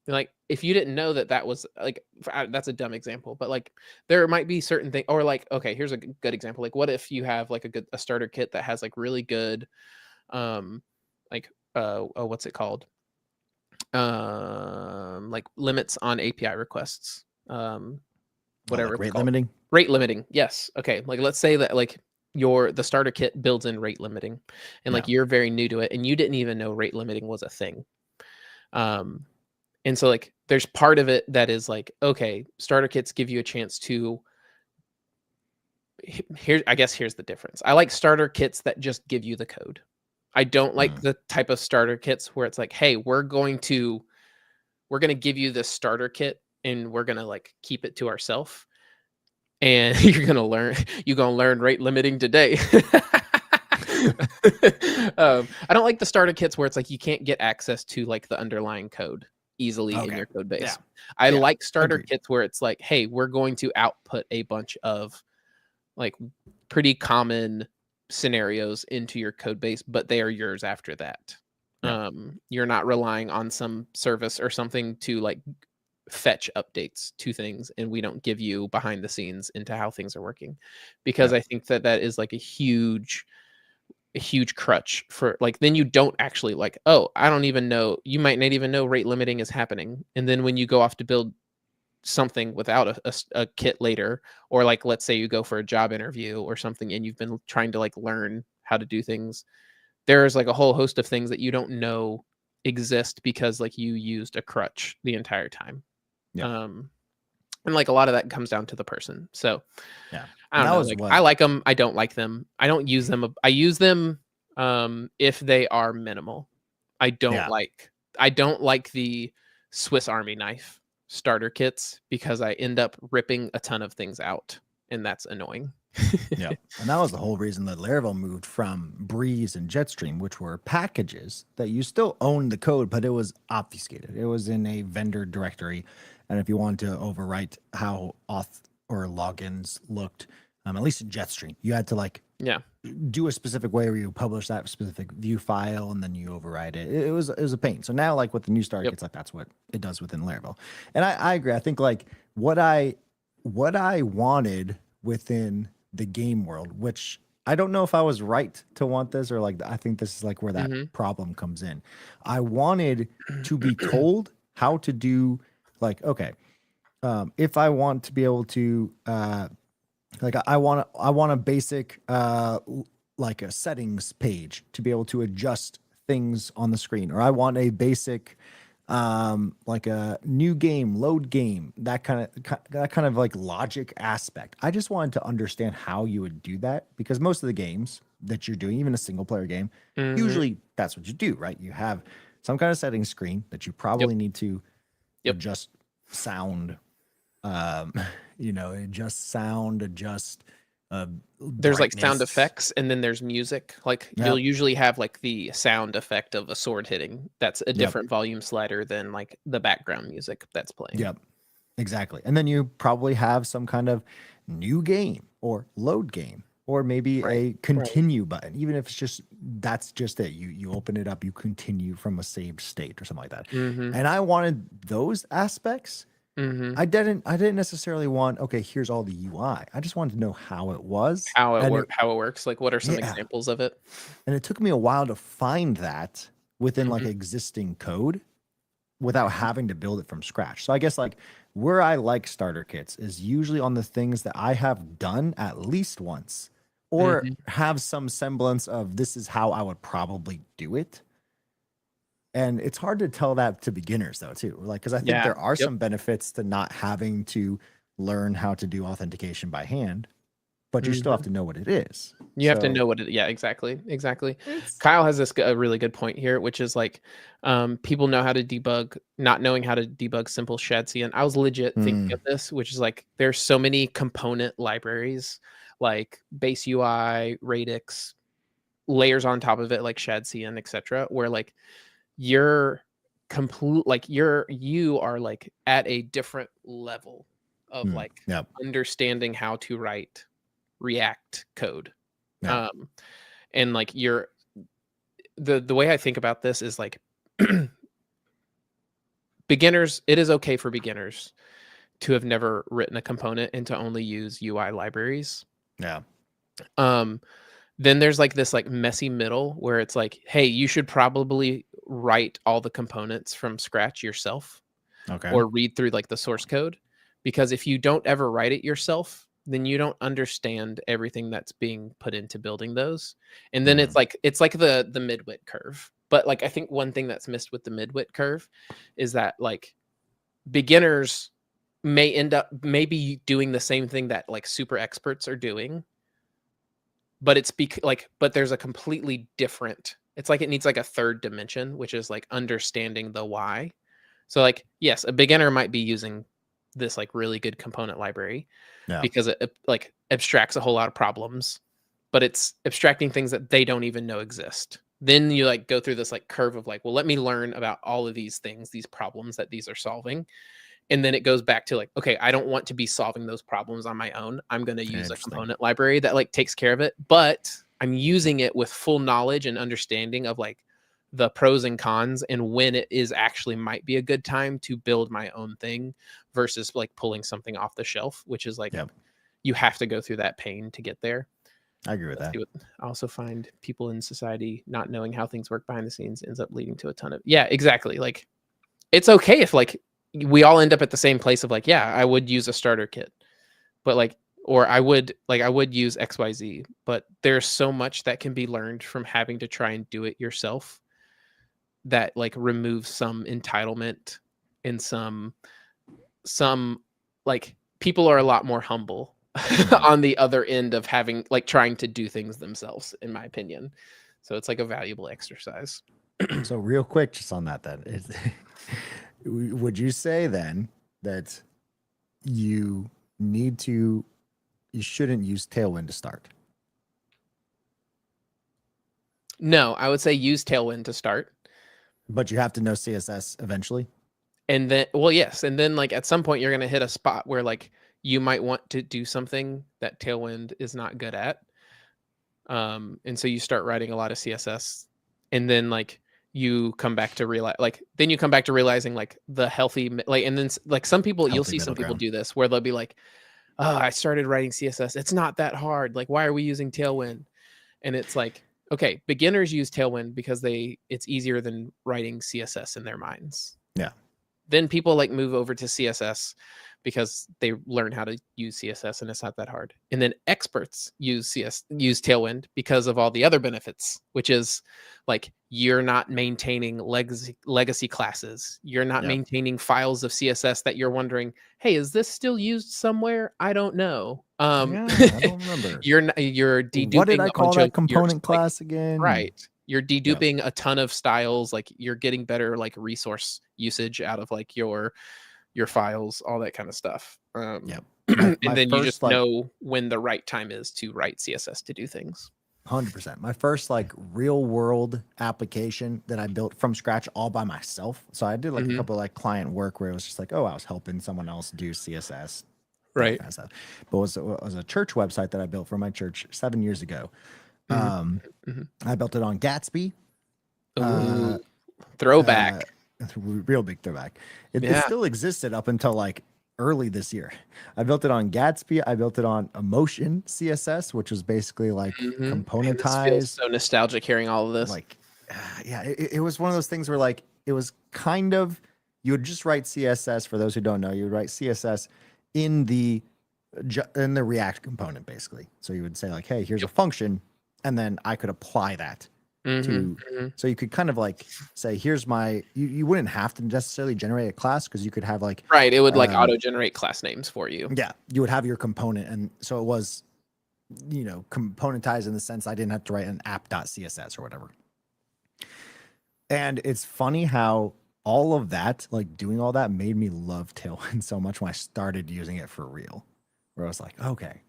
Like if you didn't know that was like, that's a dumb example, but like there might be certain things, or like, okay, here's a good example. Like what if you have like a starter kit that has like really good, like, what's it called? Like limits on API requests, whatever like it's rate called. limiting. Rate limiting. Yes. Okay. Like let's say that like the starter kit builds in rate limiting, and like you're very new to it and you didn't even know rate limiting was a thing. And so like there's part of it that is like, okay, starter kits give you a chance to here's the difference. I like starter kits that just give you the code. I don't like the type of starter kits where it's like, hey, we're going to give you this starter kit and we're going to like keep it to ourselves. And you're going to learn rate limiting today. I don't like the starter kits where it's like you can't get access to like the underlying code easily in your code base. Yeah. I like starter kits where it's like, hey, we're going to output a bunch of like pretty common scenarios into your code base, but they are yours after that. You're not relying on some service or something to like fetch updates to things, and we don't give you behind the scenes into how things are working, because I think that is like a huge crutch for like, then you don't actually like, oh, I don't even know, you might not even know rate limiting is happening, and then when you go off to build something without a kit later, or like let's say you go for a job interview or something and you've been trying to like learn how to do things, there's like a whole host of things that you don't know exist because like you used a crutch the entire time. And like a lot of that comes down to the person. So I don't know, like I like them, I don't like them, I don't use them, I use them if they are minimal. I don't like the Swiss Army knife starter kits because I end up ripping a ton of things out, and that's annoying. And that was the whole reason that Laravel moved from Breeze and Jetstream, which were packages that you still owned the code, but it was obfuscated. It was in a vendor directory, and if you wanted to overwrite how auth or logins looked, at least in Jetstream, you had to like do a specific way where you publish that specific view file and then you override it. It was a pain. So now like with the new starter kits, like that's what it does within Laravel. And I agree. I think like what I wanted within the game world, which I don't know if I was right to want this, or like I think this is like where that problem comes in. I wanted to be told how to do like, okay, if I want to be able to like I want a basic like a settings page to be able to adjust things on the screen, or I want a basic like a new game, load game, that kind of like logic aspect. I just wanted to understand how you would do that, because most of the games that you're doing, even a single player game, usually that's what you do, right? You have some kind of settings screen that you probably need to adjust sound, adjust there's like sound brightness. effects, and then there's music. Like you'll usually have like the sound effect of a sword hitting. That's a different volume slider than like the background music that's playing. Exactly. And then you probably have some kind of new game or load game, or maybe a continue button, even if it's just, that's just it. You open it up, you continue from a saved state or something like that. And I wanted those aspects. I didn't necessarily want, okay, here's all the UI. I just wanted to know how it was, how it works. Like, what are some examples of it? And it took me a while to find that within like existing code without having to build it from scratch. So I guess like where I like starter kits is usually on the things that I have done at least once, or have some semblance of this is how I would probably do it. And it's hard to tell that to beginners though, too. Like, because I think there are some benefits to not having to learn how to do authentication by hand, but you still have to know what it is. You have to know what it, exactly. Kyle has a really good point here, which is like, people know how to debug, not knowing how to debug simple SHADC. And I was legit thinking of this, which is like, there's so many component libraries, like base UI, radix, layers on top of it, like SHADC and etc., where like you're you are like at a different level of like understanding how to write React code. And like the way I think about this is like beginners, it is okay for beginners to have never written a component and to only use UI libraries. Yeah. Then there's like this like messy middle where it's like, hey, you should probably write all the components from scratch yourself. Okay. Or read through like the source code, because if you don't ever write it yourself, then you don't understand everything that's being put into building those. And then it's like the midwit curve. But like I think one thing that's missed with the midwit curve is that like beginners may end up maybe doing the same thing that like super experts are doing, but it's but there's a completely different, it's like it needs like a third dimension, which is like understanding the why. So like, yes, a beginner might be using this like really good component library because it like abstracts a whole lot of problems, but it's abstracting things that they don't even know exist. Then you like go through this like curve of like, well, let me learn about all of these things, these problems that these are solving. And then it goes back to like, okay, I don't want to be solving those problems on my own. I'm going to use a component library that like takes care of it, but I'm using it with full knowledge and understanding of like the pros and cons and when it is actually might be a good time to build my own thing versus like pulling something off the shelf, which is like, you have to go through that pain to get there. I agree with that. I also find people in society not knowing how things work behind the scenes ends up leading to a ton of, exactly. Like it's okay if like we all end up at the same place of like, I would use a starter kit, but like, or I would use XYZ, but there's so much that can be learned from having to try and do it yourself that like removes some entitlement and some like people are a lot more humble on the other end of having like trying to do things themselves, in my opinion. So it's like a valuable exercise. So real quick, just on that then, would you say then that you shouldn't use Tailwind to start? No, I would say use Tailwind to start. But you have to know CSS eventually? And then, well, yes. And then like at some point you're going to hit a spot where like you might want to do something that Tailwind is not good at. And so you start writing a lot of CSS, and then like you come back to realizing like the healthy, like, and then like some people, you'll see some people do this where they'll be like, oh, I started writing CSS. It's not that hard. Like, why are we using Tailwind? And it's like, okay, beginners use Tailwind because it's easier than writing CSS in their minds. Yeah. Then people like move over to CSS because they learn how to use CSS and it's not that hard. And then experts use Tailwind because of all the other benefits, which is like you're not maintaining legacy classes. You're not maintaining files of CSS that you're wondering, hey, is this still used somewhere? I don't know. I don't remember. You're deduping. What did I call that component class again? Right. You're deduping a ton of styles. Like you're getting better like resource usage out of like your files, all that kind of stuff. And then you just know when the right time is to write CSS to do things. 100%. My first like real world application that I built from scratch all by myself. So I did like a couple of like client work where it was just like, oh, I was helping someone else do CSS. Right. Kind of stuff. But it was a church website that I built for my church 7 years ago. I built it on Gatsby. Throwback. Real big throwback. It still existed up until like early this year. I built it on Gatsby. I built it on Emotion CSS, which was basically like componentized. It feels so nostalgic hearing all of this. Like, it was one of those things where like it was kind of, you would just write CSS. For those who don't know, you would write CSS in the React component basically. So you would say like, hey, here's a function, and then I could apply that. So you could kind of like say, here's my, you wouldn't have to necessarily generate a class because you could have like, right. It would like auto generate class names for you. Yeah. You would have your component. And so it was, componentized in the sense I didn't have to write an app.css or whatever. And it's funny how all of that, like doing all that made me love Tailwind so much when I started using it for real, where I was like, okay,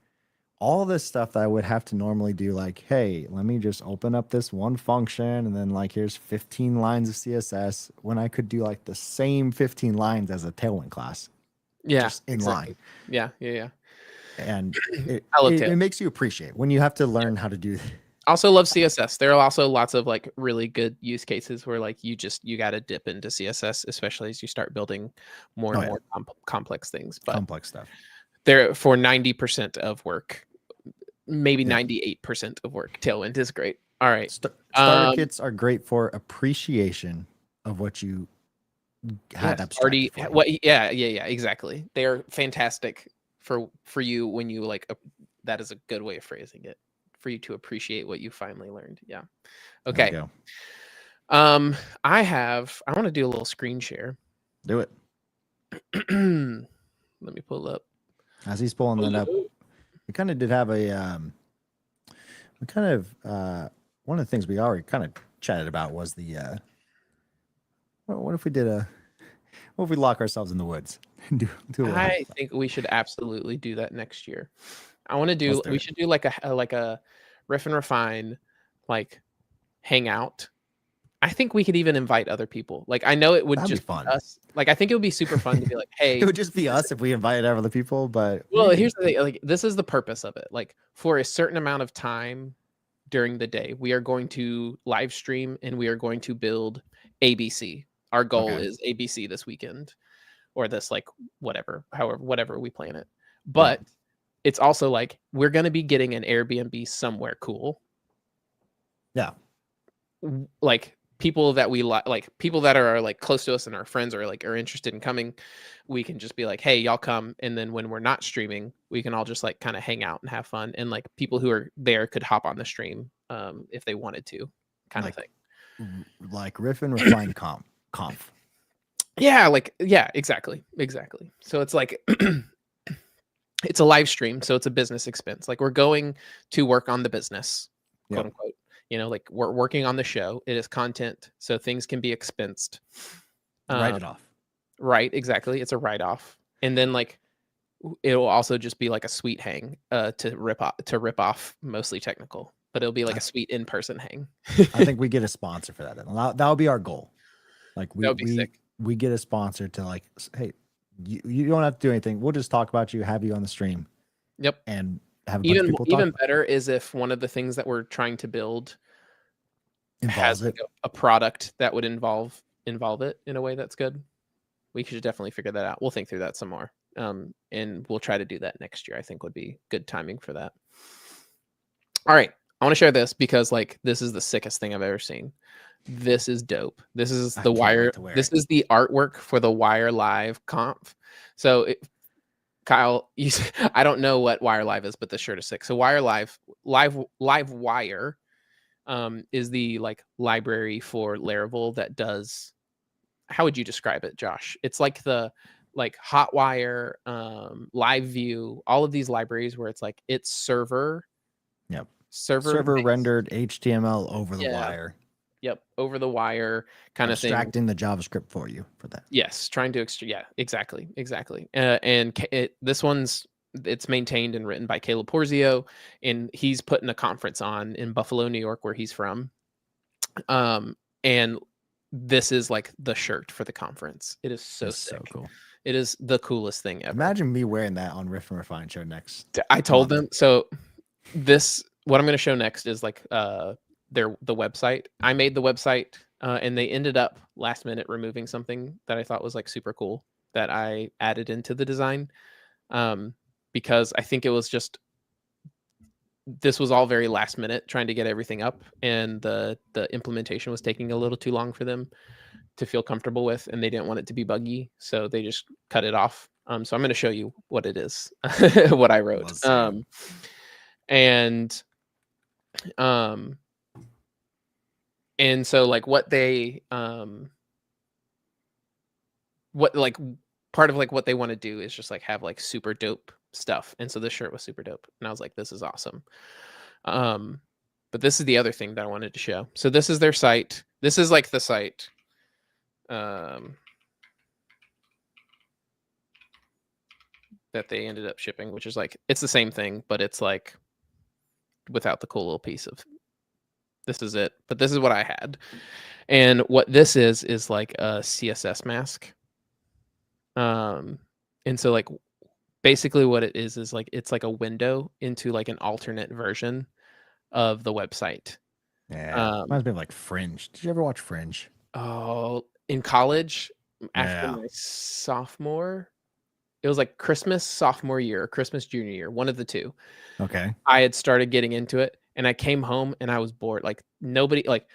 all this stuff that I would have to normally do, like, hey, let me just open up this one function and then like here's 15 lines of CSS, when I could do like the same 15 lines as a Tailwind class. Yeah. Just in line. Yeah. And it makes you appreciate when you have to learn how to do. Also love CSS. There are also lots of like really good use cases where like you got to dip into CSS, especially as you start building more and more complex things. But complex stuff. There for 90% of work, maybe 98% of work, Tailwind is great. All right. Starter kits are great for appreciation of what you had abstracted for you. What? Yeah, exactly. They are fantastic for you when you like. That is a good way of phrasing it. For you to appreciate what you finally learned. Yeah. Okay. There we go. I want to do a little screen share. Do it. Let me pull up. As he's pulling that up, we kind of did have a one of the things we already kind of chatted about was the what if we lock ourselves in the woods? I think we should absolutely do that next year. We should do like a Riff and Refine like hangout. I think we could even invite other people. Like I know it would just be us. Like I think it would be super fun to be like, hey, it would just be us if we invited other people. But here's the thing. Like this is the purpose of it. Like for a certain amount of time during the day, we are going to live stream and we are going to build ABC. Our goal is ABC this weekend, or this like whatever we plan it. But it's also like we're going to be getting an Airbnb somewhere cool. Yeah, like people that we like people that are like close to us and our friends are like are interested in coming. We can just be like, hey, y'all come, and then when we're not streaming, we can all just like kind of hang out and have fun, and like people who are there could hop on the stream if they wanted to, kind of thing. Like Riff and Refine conf. Yeah, exactly. So it's like it's a live stream, so it's a business expense. Like we're going to work on the business, quote unquote. Like we're working on the show. It is content, so things can be expensed. Write it off. Right, exactly. It's a write-off, and then like it will also just be like a sweet hang to rip off mostly technical, but it'll be like a sweet in-person hang. I think we get a sponsor for that. That'll be our goal. Like we get a sponsor to like, hey, you don't have to do anything. We'll just talk about you, have you on the stream. Yep. And have a bunch of people talk. Even better is if one of the things that we're trying to build involves has a product that would involve it in a way that's good. We should definitely figure that out. We'll think through that some more. And we'll try to do that next year. I think would be good timing for that. All right. I want to share this because like this is the sickest thing I've ever seen. This is dope. This is the Wire. This is the artwork for the Wire Live conf. So Kyle, I don't know what Wire Live is, but the shirt is sick. So Wire Live Wire is the like library for Laravel that does. How would you describe it, Josh? It's like the Hotwire, Live View, all of these libraries where it's like it's server rendered HTML over the wire. Yep, over the wire kind of thing. Extracting the JavaScript for you for that. Yes, trying to exactly. This one's it's maintained and written by Caleb Porzio, and he's putting a conference on in Buffalo, New York, where he's from. And this is like the shirt for the conference. It is so sick. So cool. It is the coolest thing ever. Imagine me wearing that on Riff and Refine show next. I told them. So what I'm going to show next is like the website. I made the website and they ended up last minute removing something that I thought was like super cool that I added into the design. Because I think it was just, this was all very last minute trying to get everything up, and the implementation was taking a little too long for them to feel comfortable with, and they didn't want it to be buggy. So they just cut it off. So I'm going to show you what it is, what I wrote. And so like what they, part of like what they want to do is just like have like super dope stuff. And so this shirt was super dope. And I was like, this is awesome. But this is the other thing that I wanted to show. So this is their site. This is like the site. That they ended up shipping, which is like, it's the same thing, but it's like without the cool little piece of, this is it. But this is what I had. And what this is like a CSS mask. And so like basically what it is like it's like a window into like an alternate version of the website. Yeah, reminds me of like Fringe. Did you ever watch Fringe? Oh, in college, after Yeah. my sophomore, it was like Christmas sophomore year, or Christmas junior year, one of the two. Okay. I had started getting into it, and I came home and I was bored. Like nobody, like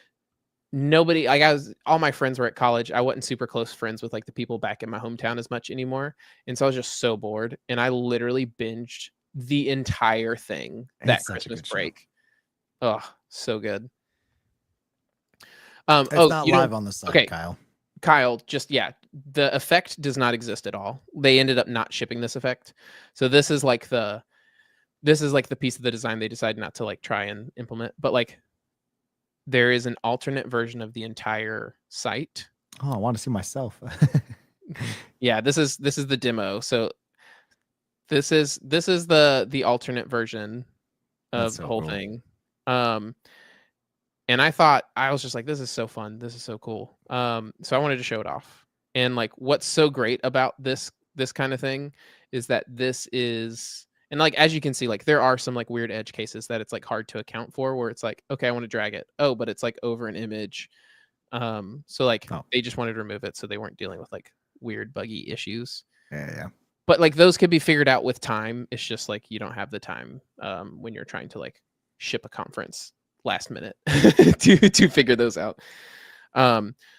all my friends were at college. I wasn't super close friends with like the people back in my hometown as much anymore, and so I was just so bored, and I literally binged the entire thing that It's such a Christmas good show. break. Oh, so good. It's not you know, live on the site, okay, Kyle. Kyle, just yeah, the effect does not exist at all. They ended up not shipping this effect. So this is like the piece of the design they decided not to like try and implement. But like there is an alternate version of the entire site. Oh, I want to see myself. Yeah, this is the demo. So this is the alternate version That's of the so whole cool. thing. And I was just like, this is so fun. This is so cool. So I wanted to show it off. And like, what's so great about this kind of thing is that this is, and like, as you can see, like there are some like weird edge cases that it's like hard to account for where it's like, okay, I want to drag it. Oh, but it's like over an image. So like they just wanted to remove it. So they weren't dealing with like weird buggy issues. Yeah. But like those could be figured out with time. It's just like, you don't have the time when you're trying to like ship a conference last minute to figure those out.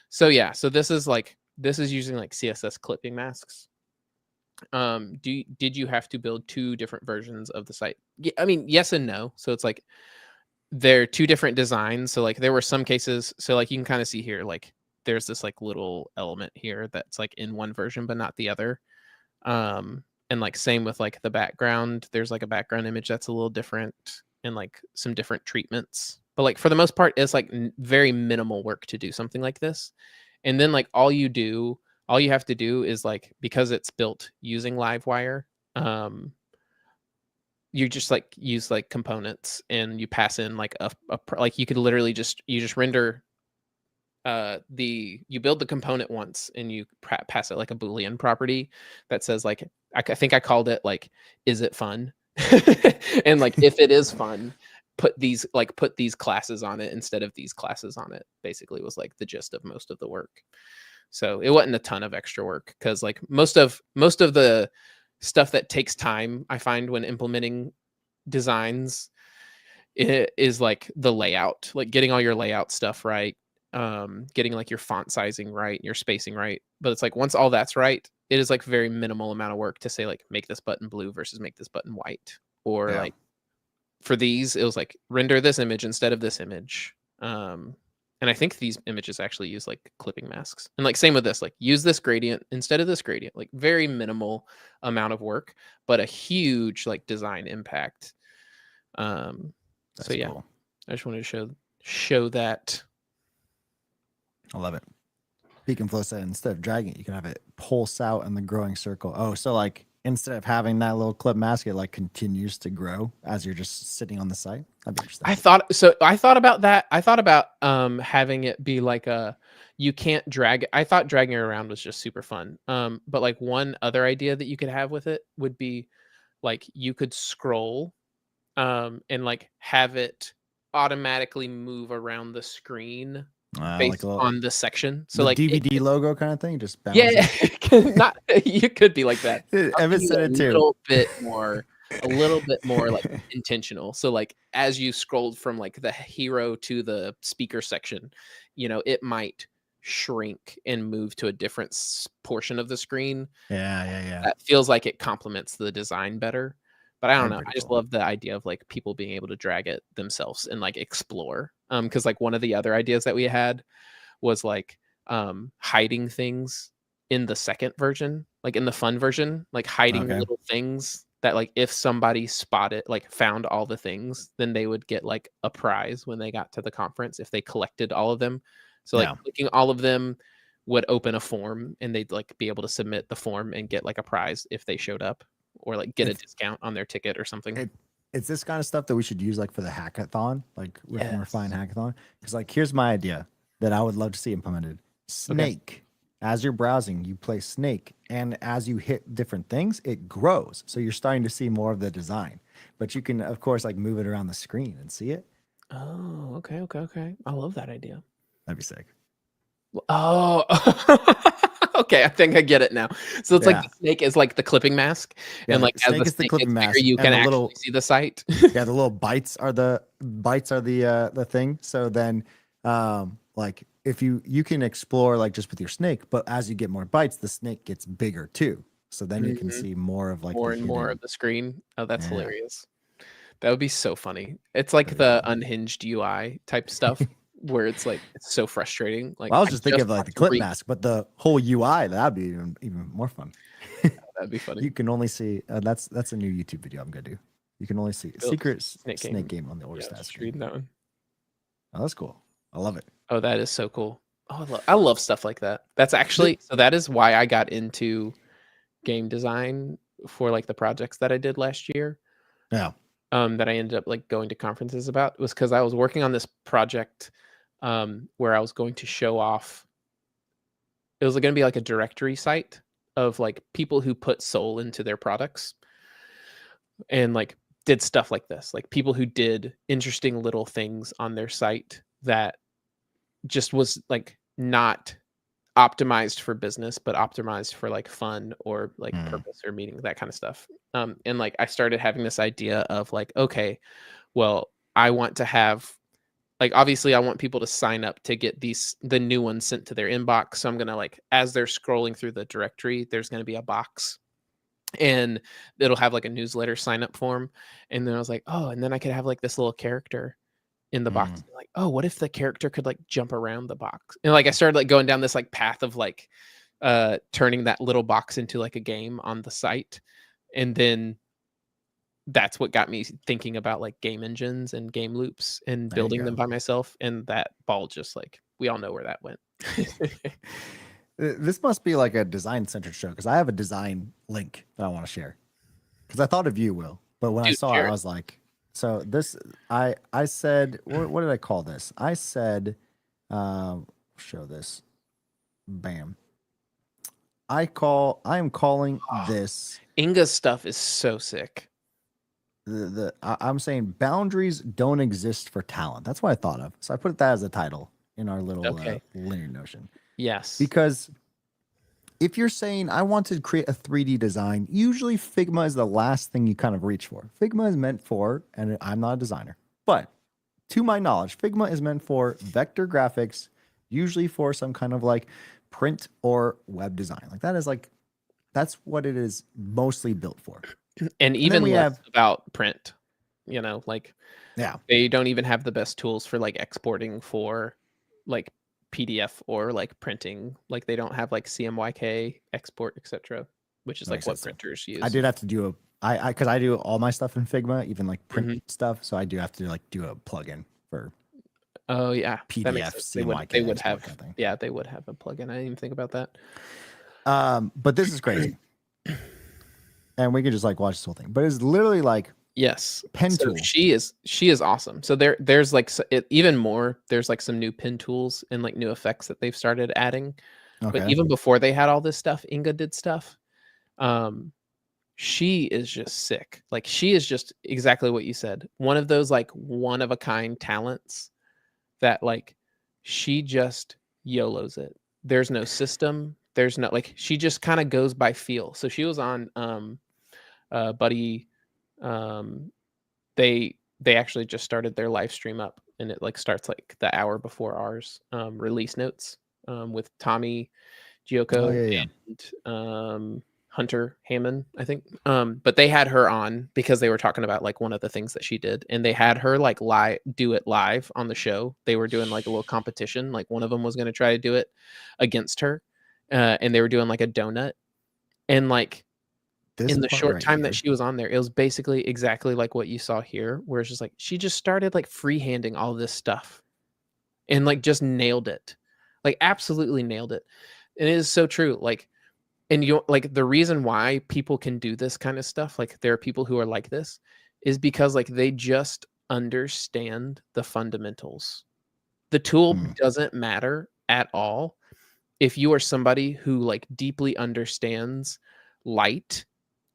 So yeah, so this is using like CSS clipping masks. Did you have to build two different versions of the site? Yeah, I mean, yes and no. So it's like they're two different designs. So like there were some cases, so like you can kind of see here, like there's this like little element here that's like in one version but not the other. And like same with like the background, there's like a background image that's a little different and like some different treatments. But like for the most part, it's like very minimal work to do something like this. And then like all you have to do is like, because it's built using Livewire, you just like use like components and you pass in like like you could literally just render you build the component once and you pass it like a Boolean property that says like, I think I called it like, is it fun? And like, if it is fun, put these classes on it instead of these classes on it, basically was like the gist of most of the work. So it wasn't a ton of extra work because like most of the stuff that takes time, I find when implementing designs, it is like the layout, like getting all your layout stuff right, getting like your font sizing right, your spacing right. But it's like once all that's right, it is like very minimal amount of work to say like make this button blue versus make this button white, or like for these it was like render this image instead of this image. And I think these images actually use like clipping masks, and like same with this, like use this gradient instead of this gradient, like very minimal amount of work but a huge like design impact. So yeah, cool. I just wanted to show that. I love it. Peak and Flow said instead of dragging it, you can have it pulse out in the growing circle. Oh, so like instead of having that little clip mask, it like continues to grow as you're just sitting on the site. That'd be interesting. I thought about that. I thought about having it be like you can't drag it. I thought dragging it around was just super fun. But like one other idea that you could have with it would be like you could scroll and like have it automatically move around the screen based like on the section. So the like DVD logo kind of thing, just yeah, not you could be like that. Evan said it too. A little bit more like intentional. So like as you scrolled from like the hero to the speaker section, you know, it might shrink and move to a different portion of the screen. Yeah. That feels like it complements the design better. But I don't know. I just love the idea of like people being able to drag it themselves and like explore. Because like one of the other ideas that we had was like hiding things in the second version, like in the fun version, like hiding little things that like if somebody found all the things, then they would get like a prize when they got to the conference if they collected all of them. So like clicking all of them would open a form and they'd like be able to submit the form and get like a prize if they showed up, or like get a discount on their ticket or something. It's this kind of stuff that we should use like for the hackathon, like Riff and Refine hackathon. Because like here's my idea that I would love to see implemented. Snake. As you're browsing, you play Snake, and as you hit different things, it grows. So you're starting to see more of the design. But you can, of course, like move it around the screen and see it. Oh, okay. I love that idea. That'd be sick. Oh, okay. I think I get it now. So it's like Yeah. the snake is like the clipping mask, Yeah, and the like as the snake is the snake gets clipping bigger, mask, you and can the actually little see the sight. yeah, the little bites are the thing. So then like if you can explore like just with your snake, but as you get more bites, the snake gets bigger too. So then you can Mhm. see more of like the More and more hidden. of the screen. Oh, that's Yeah, hilarious. That would be so funny. It's like that'd be the fun. unhinged UI type stuff where it's like it's so frustrating. Like Well, I was I just thinking just of like want the to clip read. mask, but the whole UI that'd be even more fun. That'd be funny. You can only see that's a new YouTube video I'm gonna do. You can only see Phillips secret Snake snake game. game on the order Yeah, stat just screen. reading that one. Oh, that's cool. I love it. Oh, that is so cool. Oh, I love stuff like that. That's The- actually so that is why I got into game design for like the projects that I did last year. yeah. That I ended up like going to conferences about was because I was working on this project where I was going to show off. It was going to be like a directory site of like people who put soul into their products and like did stuff like this, like people who did interesting little things on their site that just was like not optimized for business but optimized for like fun or like Mm, purpose or meaning, that kind of stuff. And like I started having this idea of like, okay, well, I want to have like obviously I want people to sign up to get the new ones sent to their inbox. So I'm gonna like as they're scrolling through the directory, there's gonna be a box and it'll have like a newsletter sign up form. And then I was like, oh, and then I could have like this little character in the box. mm. Like, oh, what if the character could like jump around the box? And like I started like going down this like path of like turning that little box into like a game on the site. And then that's what got me thinking about like game engines and game loops and There you building them go. by myself. And that ball just like we all know where that went. This must be like a design centered show because I have a design link that I want to share. Because I thought of you, Will, but when I Dude, saw it, I Jared. was like, so this I said what did I call this? I said show this. Bam. I am calling this Inga's stuff is so sick. I'm saying boundaries don't exist for talent. That's what I thought of. So I put that as a title in our little Okay. linear notion. Yes. Because if you're saying I want to create a 3D design, usually Figma is the last thing you kind of reach for. Figma is meant for, and I'm not a designer, but to my knowledge, Figma is meant for vector graphics, usually for some kind of like print or web design. Like that is like that's what it is mostly built for. And And then even we less have about print, like yeah, they don't even have the best tools for like exporting for like PDF or like printing. Like they don't have like CMYK export, etc., which is that like makes what sense. printers I use. did have to do I because I do all my stuff in Figma, even like print Mhm. stuff. So I do have to like do a plugin for Oh yeah, that makes PDF sense. CMYK They would export have kind of thing. yeah, they would have a plugin. I didn't even think about that. But this is crazy. And we can just like watch this whole thing. But it's literally like Yes. pen So tool. she is awesome. So there's like even more. There's like some new pin tools and like new effects that they've started adding. But Okay. even before they had all this stuff, Inga did stuff. Um, she is just sick. Like she is just exactly what you said. One of those like one of a kind talents that like she just YOLOs it. There's no system. There's no like she just kind of goes by feel. So she was on Buddy um they actually just started their live stream up and it like starts like the hour before ours release notes with Tommy Oh Gioco yeah, yeah. and Hunter Hammond, I think. But they had her on because they were talking about like one of the things that she did, and they had her like do it live on the show. They were doing like a little competition. Like one of them was going to try to do it against her, and they were doing like a donut. And like This in the part short right time that here. she was on there, it was basically exactly like what you saw here, where it's just like she just started like freehanding all this stuff and like just nailed it, like absolutely nailed it. And it is so true. Like and you like the reason why people can do this kind of stuff, like there are people who are like this, is because like they just understand the fundamentals. The tool Hmm. doesn't matter at all if you are somebody who like deeply understands light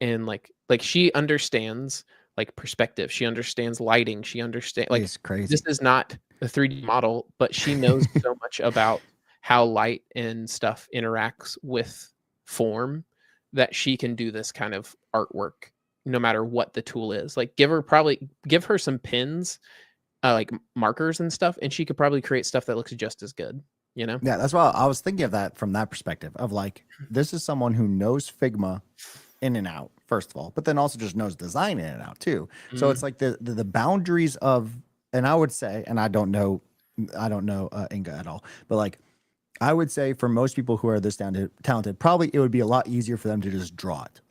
and like she understands like perspective. She understands lighting. She understands like It's crazy. this is not a 3D model, but she knows so much about how light and stuff interacts with form that she can do this kind of artwork no matter what the tool is. Like give her some pins, like markers and stuff, and she could probably create stuff that looks just as good, you know? Yeah, that's why I was thinking of that from that perspective of like, this is someone who knows Figma in and out, first of all, but then also just knows design in and out too. So it's like the boundaries of, and I would say, and I don't know Inga at all, but like, I would say for most people who are this talented, probably it would be a lot easier for them to just draw it.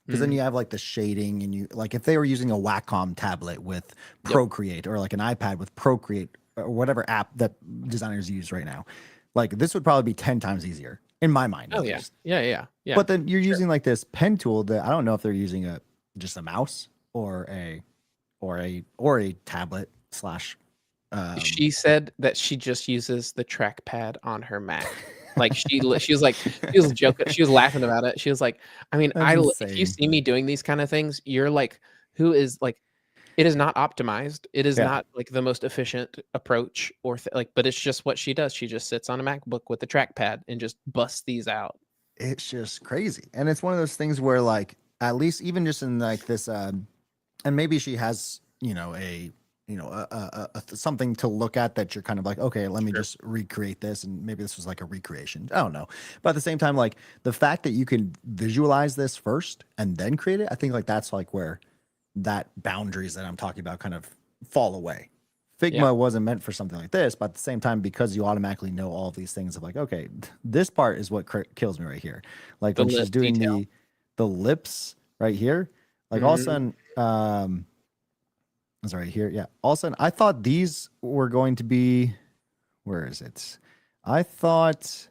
Because then you have like the shading and you like if they were using a Wacom tablet with Procreate or like an iPad with Procreate or whatever app that designers use right now, like this would probably be 10 times easier in my mind. Oh yeah. Yeah. But then you're using like this pen tool that I don't know if they're using just a mouse or a tablet slash. She said that she just uses the trackpad on her Mac. Like she was joking. She was laughing about it. She was like, I mean, if you see me doing these kind of things, you're like, who is like, it is not optimized. It is not like the most efficient approach but it's just what she does. She just sits on a MacBook with the trackpad and just busts these out. It's just crazy. And it's one of those things where like, at least even just in like this, and maybe she has, something to look at that you're kind of like, okay, let me just recreate this. And maybe this was like a recreation. I don't know. But at the same time, like the fact that you can visualize this first and then create it, I think like that's like where that boundaries that I'm talking about kind of fall away. Figma wasn't meant for something like this, but at the same time, because you automatically know all of these things of like, okay, this part is what kills me right here. Like when she's doing the lips right here, like all of a sudden, it's right here. Yeah. All of a sudden, I thought these were going to be, where is it? I thought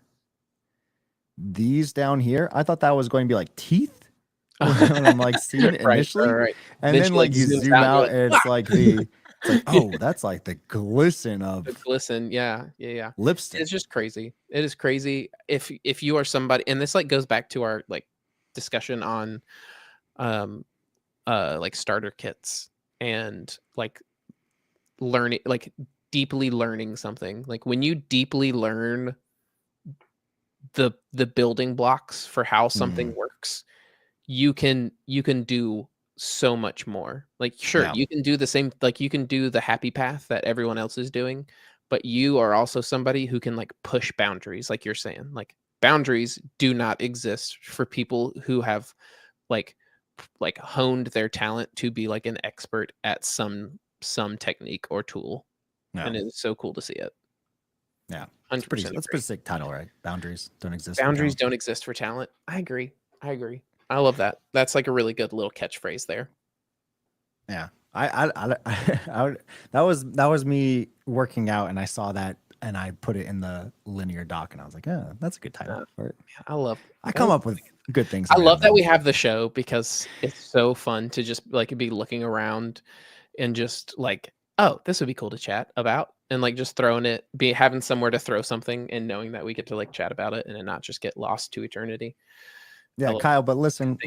these down here, I thought that was going to be like teeth. When I'm like seeing it initially. Right. And then like you zoom out and it's like oh, that's like the glisten of the glisten. Yeah. Lipstick. It's just crazy. It is crazy. If you are somebody, and this like goes back to our like discussion on like starter kits and like learning, like deeply learning something. Like when you deeply learn the building blocks for how something works, you can do so much more. Like sure, you can do the same, like you can do the happy path that everyone else is doing, but you are also somebody who can like push boundaries, like you're saying. Like boundaries do not exist for people who have like honed their talent to be like an expert at some technique or tool. And it's so cool to see it. Yeah. 100%. That's pretty sick title, right? Boundaries don't exist. Boundaries don't exist for talent. I agree. I love that. That's like a really good little catchphrase there. Yeah. That was me working out and I saw that and I put it in the linear doc and I was like, oh, that's a good title for it. I come up with good things. I love that we have the show because it's so fun to just like be looking around and just like, oh, this would be cool to chat about, and like just having somewhere to throw something and knowing that we get to like chat about it and then not just get lost to eternity. Yeah, Kyle, but listen.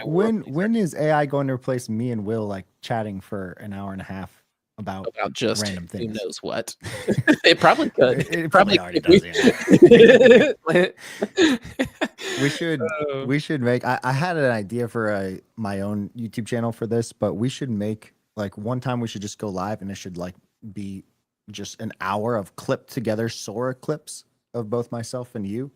When is AI going to replace me and Will like chatting for an hour and a half about just random things? Who knows what? It probably could. It probably already does. Yeah. We should make. I had an idea for my own YouTube channel for this, but we should make like one time we should just go live and it should like be just an hour of clipped together Sora clips of both myself and you.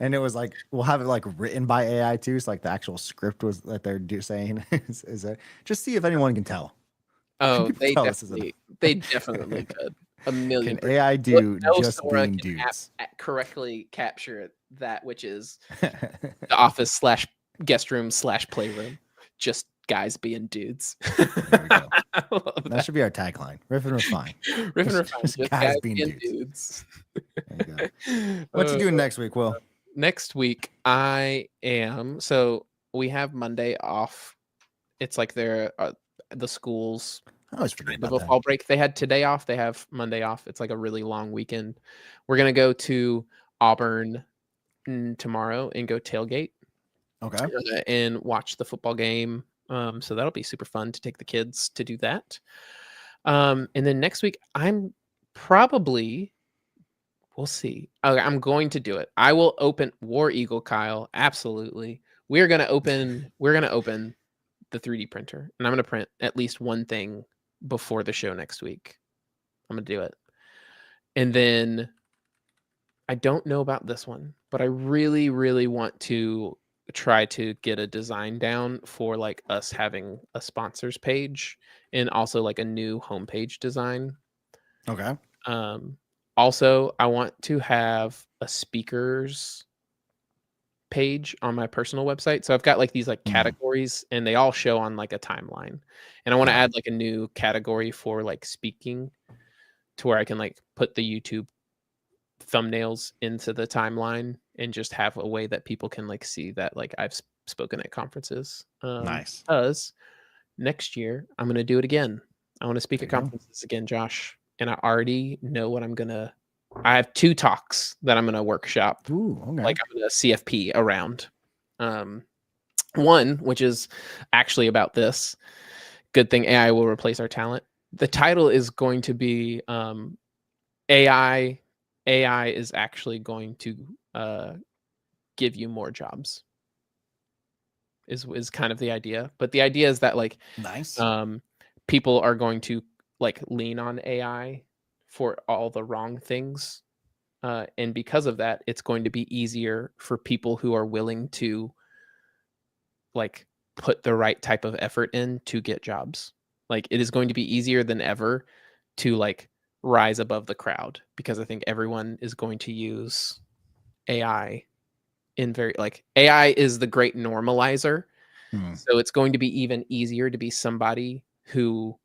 And it was like, we'll have it like written by AI too. So like the actual script was that they're saying is that just see if anyone can tell. Oh, they definitely could. A million. Can AI do just Sora being dudes? Correctly capture that, which is the office / guest room / playroom. Just guys being dudes. There we go. That should be our tagline. Riff and Refine. Riff and Refine. Just guys being dudes. There you go. What you doing next week, Will? Next week, so we have Monday off. It's like the schools. I always forget about the fall break. They had today off. They have Monday off. It's like a really long weekend. We're gonna go to Auburn tomorrow and go tailgate. Okay. And watch the football game. So that'll be super fun to take the kids to do that. And then next week, I'm probably, we'll see. Okay, I'm going to do it. I will open War Eagle, Kyle. Absolutely. We're gonna open the 3D printer, and I'm gonna print at least one thing before the show next week. I'm gonna do it. And then I don't know about this one, but I really, really want to try to get a design down for like us having a sponsors page and also like a new homepage design. Okay. Also, I want to have a speakers page on my personal website. So I've got like these like categories and they all show on like a timeline. And I want to add like a new category for like speaking to where I can like put the YouTube thumbnails into the timeline and just have a way that people can like see that like I've spoken at conferences. Nice. Because next year I'm going to do it again. I want to speak at conferences again, Josh. And I already know what I have 2 talks that I'm going to workshop. Ooh, okay. Like I'm going to CFP around. One, which is actually about this. Good thing AI will replace our talent. The title is going to be AI is actually going to give you more jobs. Is kind of the idea. But the idea is that like nice. People are going to like lean on AI for all the wrong things. And because of that, it's going to be easier for people who are willing to like put the right type of effort in to get jobs. Like it is going to be easier than ever to like rise above the crowd because I think everyone is going to use AI in very like AI is the great normalizer. So it's going to be even easier to be somebody who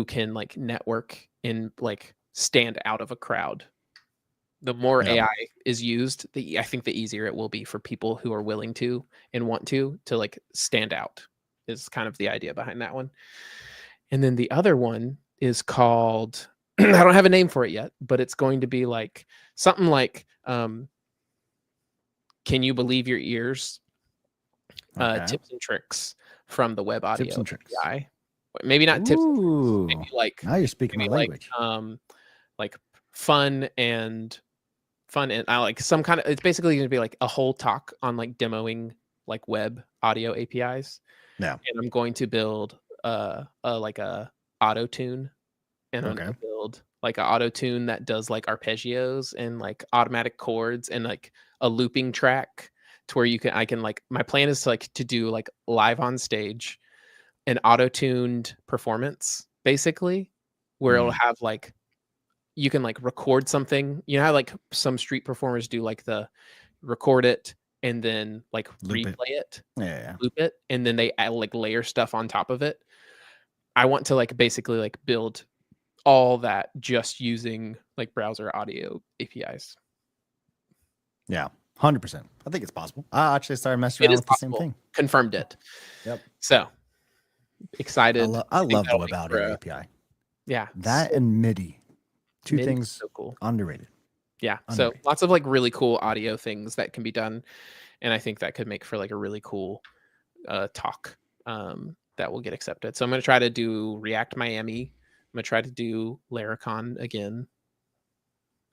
can like network and like stand out of a crowd. The more AI is used, I think the easier it will be for people who are willing to and want to like stand out is kind of the idea behind that one. And then the other one is called, I don't have a name for it yet, but it's going to be like something like, can you believe your ears? Tips and tricks from the web audio tips and tricks. API. Maybe not tips and tricks, maybe like now you're speaking my language. Like fun and I like some kind of, it's basically going to be like a whole talk on like demoing like web audio APIs. Yeah. And I'm going to build like a auto tune, and I'm going to build like an auto tune that does like arpeggios and like automatic chords and like a looping track to where I can like, my plan is to like to do like live on stage an auto-tuned performance basically where it'll have like you can like record something, you know how like some street performers do like the record it and then like replay it. Loop it, and then they add, like layer stuff on top of it. I want to like basically like build all that just using like browser audio APIs. Yeah, 100%. I think it's possible. I actually started messing around with the same thing. Confirmed it. Yep. So excited. I love the web audio API. Yeah. That and MIDI. Two MIDI things so cool. Underrated. Yeah. Underrated. So lots of like really cool audio things that can be done. And I think that could make for like a really cool talk that will get accepted. So I'm going to try to do React Miami. I'm going to try to do Laracon again.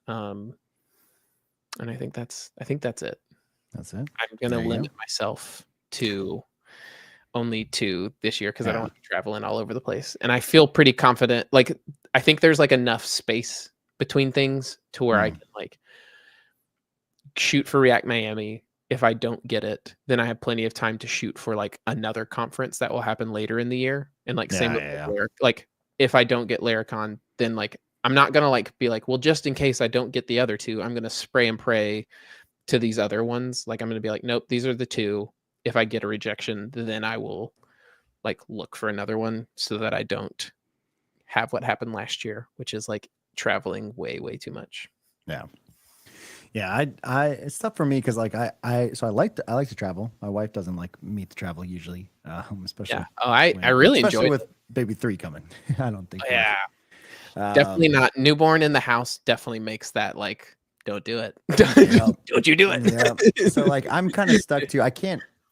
And I think that's it. That's it. I'm going to limit myself to only 2 this year because I don't want to be traveling all over the place. And I feel pretty confident. Like, I think there's like enough space between things to where I can like shoot for React Miami. If I don't get it, then I have plenty of time to shoot for like another conference that will happen later in the year. And like same with like if I don't get Laracon, then like I'm not gonna like be like, well, just in case I don't get the other 2, I'm gonna spray and pray to these other ones. Like I'm gonna be like, nope, these are the 2. If I get a rejection, then I will like look for another one so that I don't have what happened last year, which is like traveling way too much. Yeah, I it's tough for me because like I like to travel. My wife doesn't like me to travel usually, especially. Yeah. Oh, I really enjoy with baby 3 coming. I don't think. Yeah. Definitely not. Newborn in the house definitely makes that like, don't do it. Don't you do it. So like I'm kind of stuck to.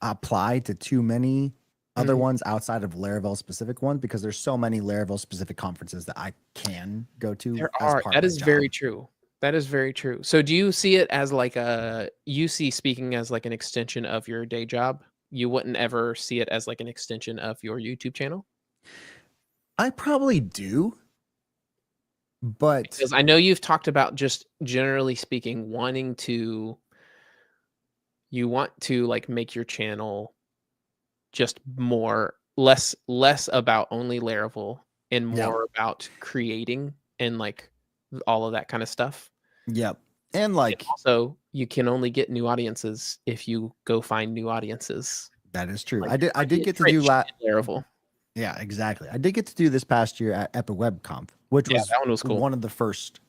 apply to too many other ones outside of Laravel specific ones because there's so many Laravel specific conferences that I can go to. There as are. part That of my is job. very true. That is very true. So do you see it as like you see speaking as like an extension of your day job? You wouldn't ever see it as like an extension of your YouTube channel? I probably do, but Because I know you've talked about, just generally speaking, you want to like make your channel just less about only Laravel and yeah, more about creating and like all of that kind of stuff. yeah, and And like also, you can only get new audiences if you go find new audiences. that is true. Like I did get to do entrenched in Laravel. Yeah, exactly. I did get to do this past year at Epic WebConf, which Yeah, was that one was cool. one of the first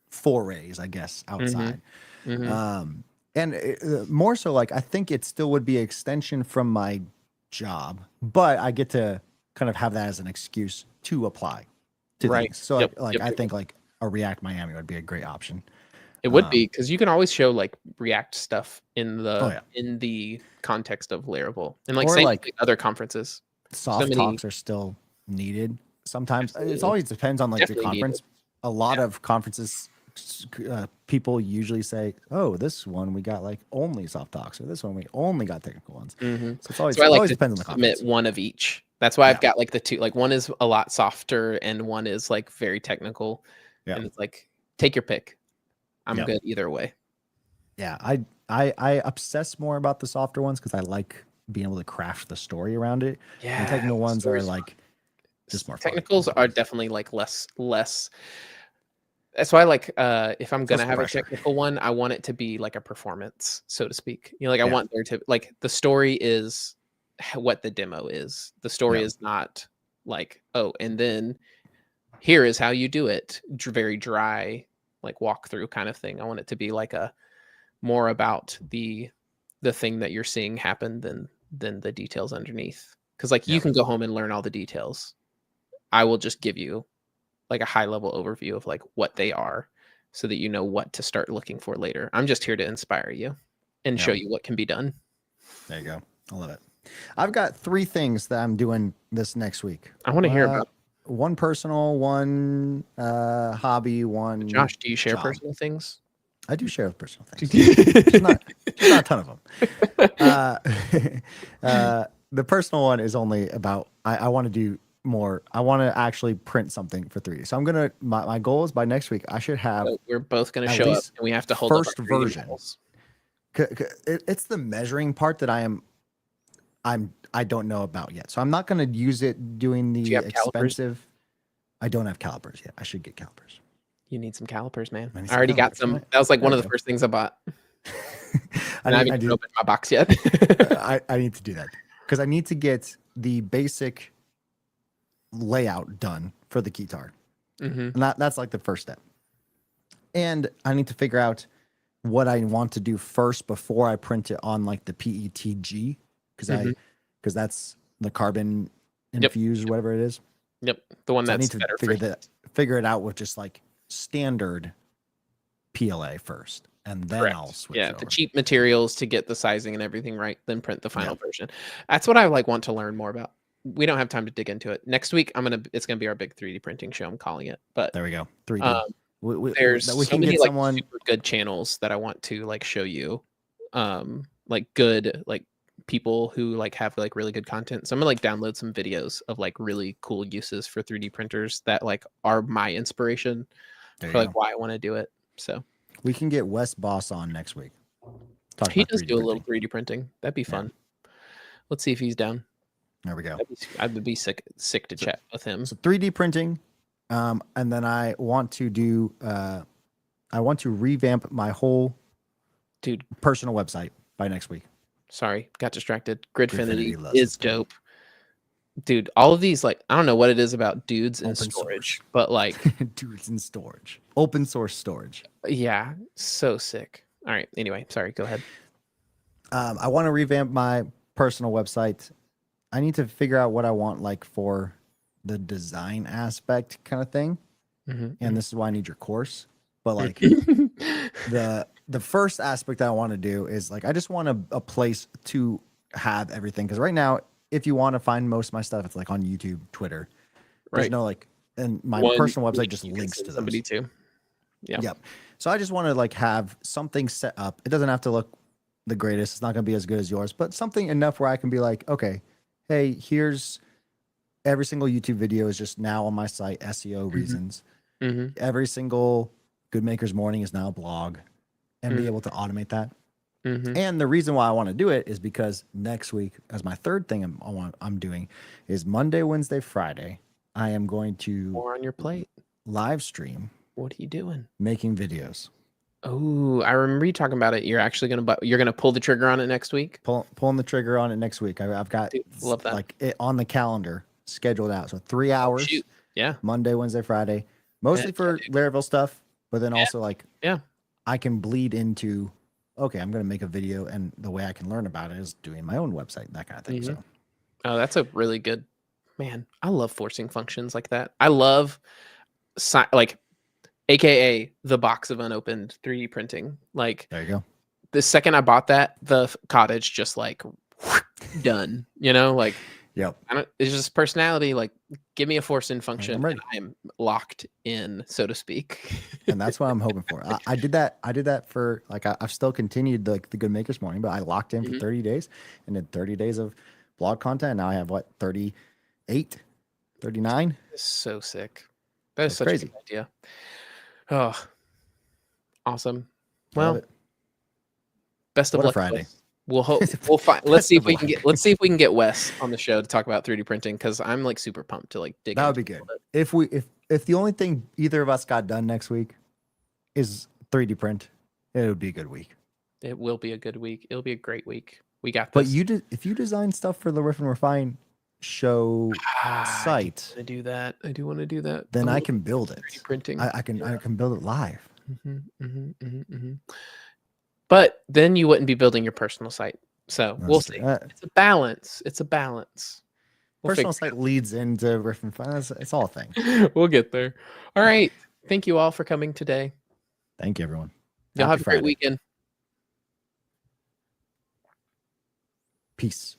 forays, I guess, outside. And more so, like I think it still would be an extension from my job, but I get to kind of have that as an excuse to apply to Right. things. So Yep. like Yep. I Yep. think like a React Miami would be a great option. It would be, because you can always show like React stuff in Oh yeah, the context of Laravel, and like or same with like like, other conferences. So soft many talks are still needed sometimes. It absolutely always depends on like the definitely needed. conference. A lot of conferences, people usually say, "Oh, this one we got like only soft talks, or this one we only got technical ones." So it's always So I like always to depends on the submit conference. one of each. That's why Yeah, I've got like the two. Like one is a lot softer, and one is like very technical. yeah, And it's like, take your pick. I'm yeah, good either way. yeah. I obsess more about the softer ones because I like being able to craft the story around it. And Yeah, technical ones are stories. like just more fun. Technicals are definitely like less. That's why, like, if I'm gonna Less have a pressure. technical one, I want it to be like a performance, so to speak. You know, like I Yeah, want there to like the story is what the demo is. The story yeah, is not like, oh, and then here is how you do it. Very dry, like walkthrough kind of thing. I want it to be like a more about the thing that you're seeing happen than the details underneath. Because like you yeah. can go home and learn all the details. I will just give you like a high level overview of like what they are so that you know what to start looking for later. I'm just here to inspire you and Yeah. show you what can be done. There you go. I love it. I've got 3 things that I'm doing this next week. I want to hear about One personal, one hobby, one Josh. Do you share job. personal things? I do share personal things. Just not a ton of them. The personal one is only about I want to do more. I want to actually print something for 3D. So I'm gonna my goal is by next week I should have So we're both going to at show up least and we have to hold up our first 3D version. models. It's the measuring part that I don't know about yet. So I'm not going to use it doing Do the you have calipers? expensive. I don't have calipers yet. I should get calipers. You need some calipers, man. I need I some already got calipers, some. right? That was like There one we of the go. first things I bought. I And I haven't even opened my box yet. I need to do that because I need to get the basic layout done for the guitar. And that's like the first step. And I need to figure out what I want to do first before I print it on like the PETG because that's the carbon infused, whatever it is. Yep, the one So I that's need to better figure it out with just like standard PLA first, and then Correct. I'll switch. Yeah, over. the cheap materials to get the sizing and everything right, then print the final version. That's what I like want to learn more about. We don't have time to dig into it. Next week, it's gonna be our big 3D printing show. I'm calling it. But there we go. 3D. There's we so can many get like someone. super good channels that I want to like show you. Like good like people who like have like really good content. So I'm gonna like download some videos of like really cool uses for 3D printers that like are my inspiration for like why I want to do it. So we can get Wes Boss on next week. He does do a little 3D printing. That'd be fun. Let's see if he's down. There we go. I would be sick to chat with him. So 3D printing, and then I want to do. I want to revamp my whole personal website by next week. Sorry, got distracted. Gridfinity is dope. Dude, all of these, like, I don't know what it is about dudes in storage, but like dudes in storage, open source storage. Yeah, so sick. All right. Anyway, sorry. Go ahead. I want to revamp my personal website. I need to figure out what I want, like for the design aspect kind of thing. And this is why I need your course. But like the first aspect I want to do is like I just want a place to have everything. Because right now, if you want to find most of my stuff, it's like on YouTube, Twitter. There's Right. no like, and my One personal website link just you can links send to somebody those. to. Yeah. Yep. So I just want to like have something set up. It doesn't have to look the greatest. It's not going to be as good as yours, but something enough where I can be like, okay, hey, here's every single YouTube video is just now on my site, SEO reasons. Every single Good Makers Morning is now a blog, and be able to automate that. And the reason why I want to do it is because next week, as my third thing I'm doing, is Monday, Wednesday, Friday. I am going to More on your plate. live stream. What are you doing? Making videos. Oh, I remember you talking about it. You're actually gonna pull the trigger on it next week. Pulling the trigger on it next week. I've got love that. like it on the calendar scheduled out. So 3 hours. Shoot. Yeah. Monday, Wednesday, Friday, mostly for Laravel stuff, but then also like I can bleed into. Okay, I'm going to make a video, and the way I can learn about it is doing my own website, that kind of thing. So, oh, that's a really good, man. I love forcing functions like that. I love, like, AKA the box of unopened 3D printing. Like, there you go. The second I bought that, the cottage just like done. You know, like, yep. It's just personality. Like, give me a force in function, and I am locked in, so to speak. And that's what I'm hoping for. I did that for like I've still continued the Good Makers Morning, but I locked in for 30 days and did 30 days of blog content. And now I have what 38, 39. It's so sick. That's such crazy. A good idea. Oh, awesome. Well, best of luck. Friday. We'll hope. We'll find. Let's see if we can get Wes on the show to talk about 3D printing, because I'm like super pumped to like dig. That would be good. If the only thing either of us got done next week is 3D print, it would be a good week. It will be a good week. It'll be a great week. We got this. But if you design stuff for the Riff and Refine show site, I do that. I do want to do that. Then I can build it. 3D printing. I can build it live. But then you wouldn't be building your personal site. So we'll see. It's a balance. Personal site leads into Riff and Refine. It's all a thing. We'll get there. All right. Thank you all for coming today. Thank you, everyone. Y'all have a great weekend. Peace.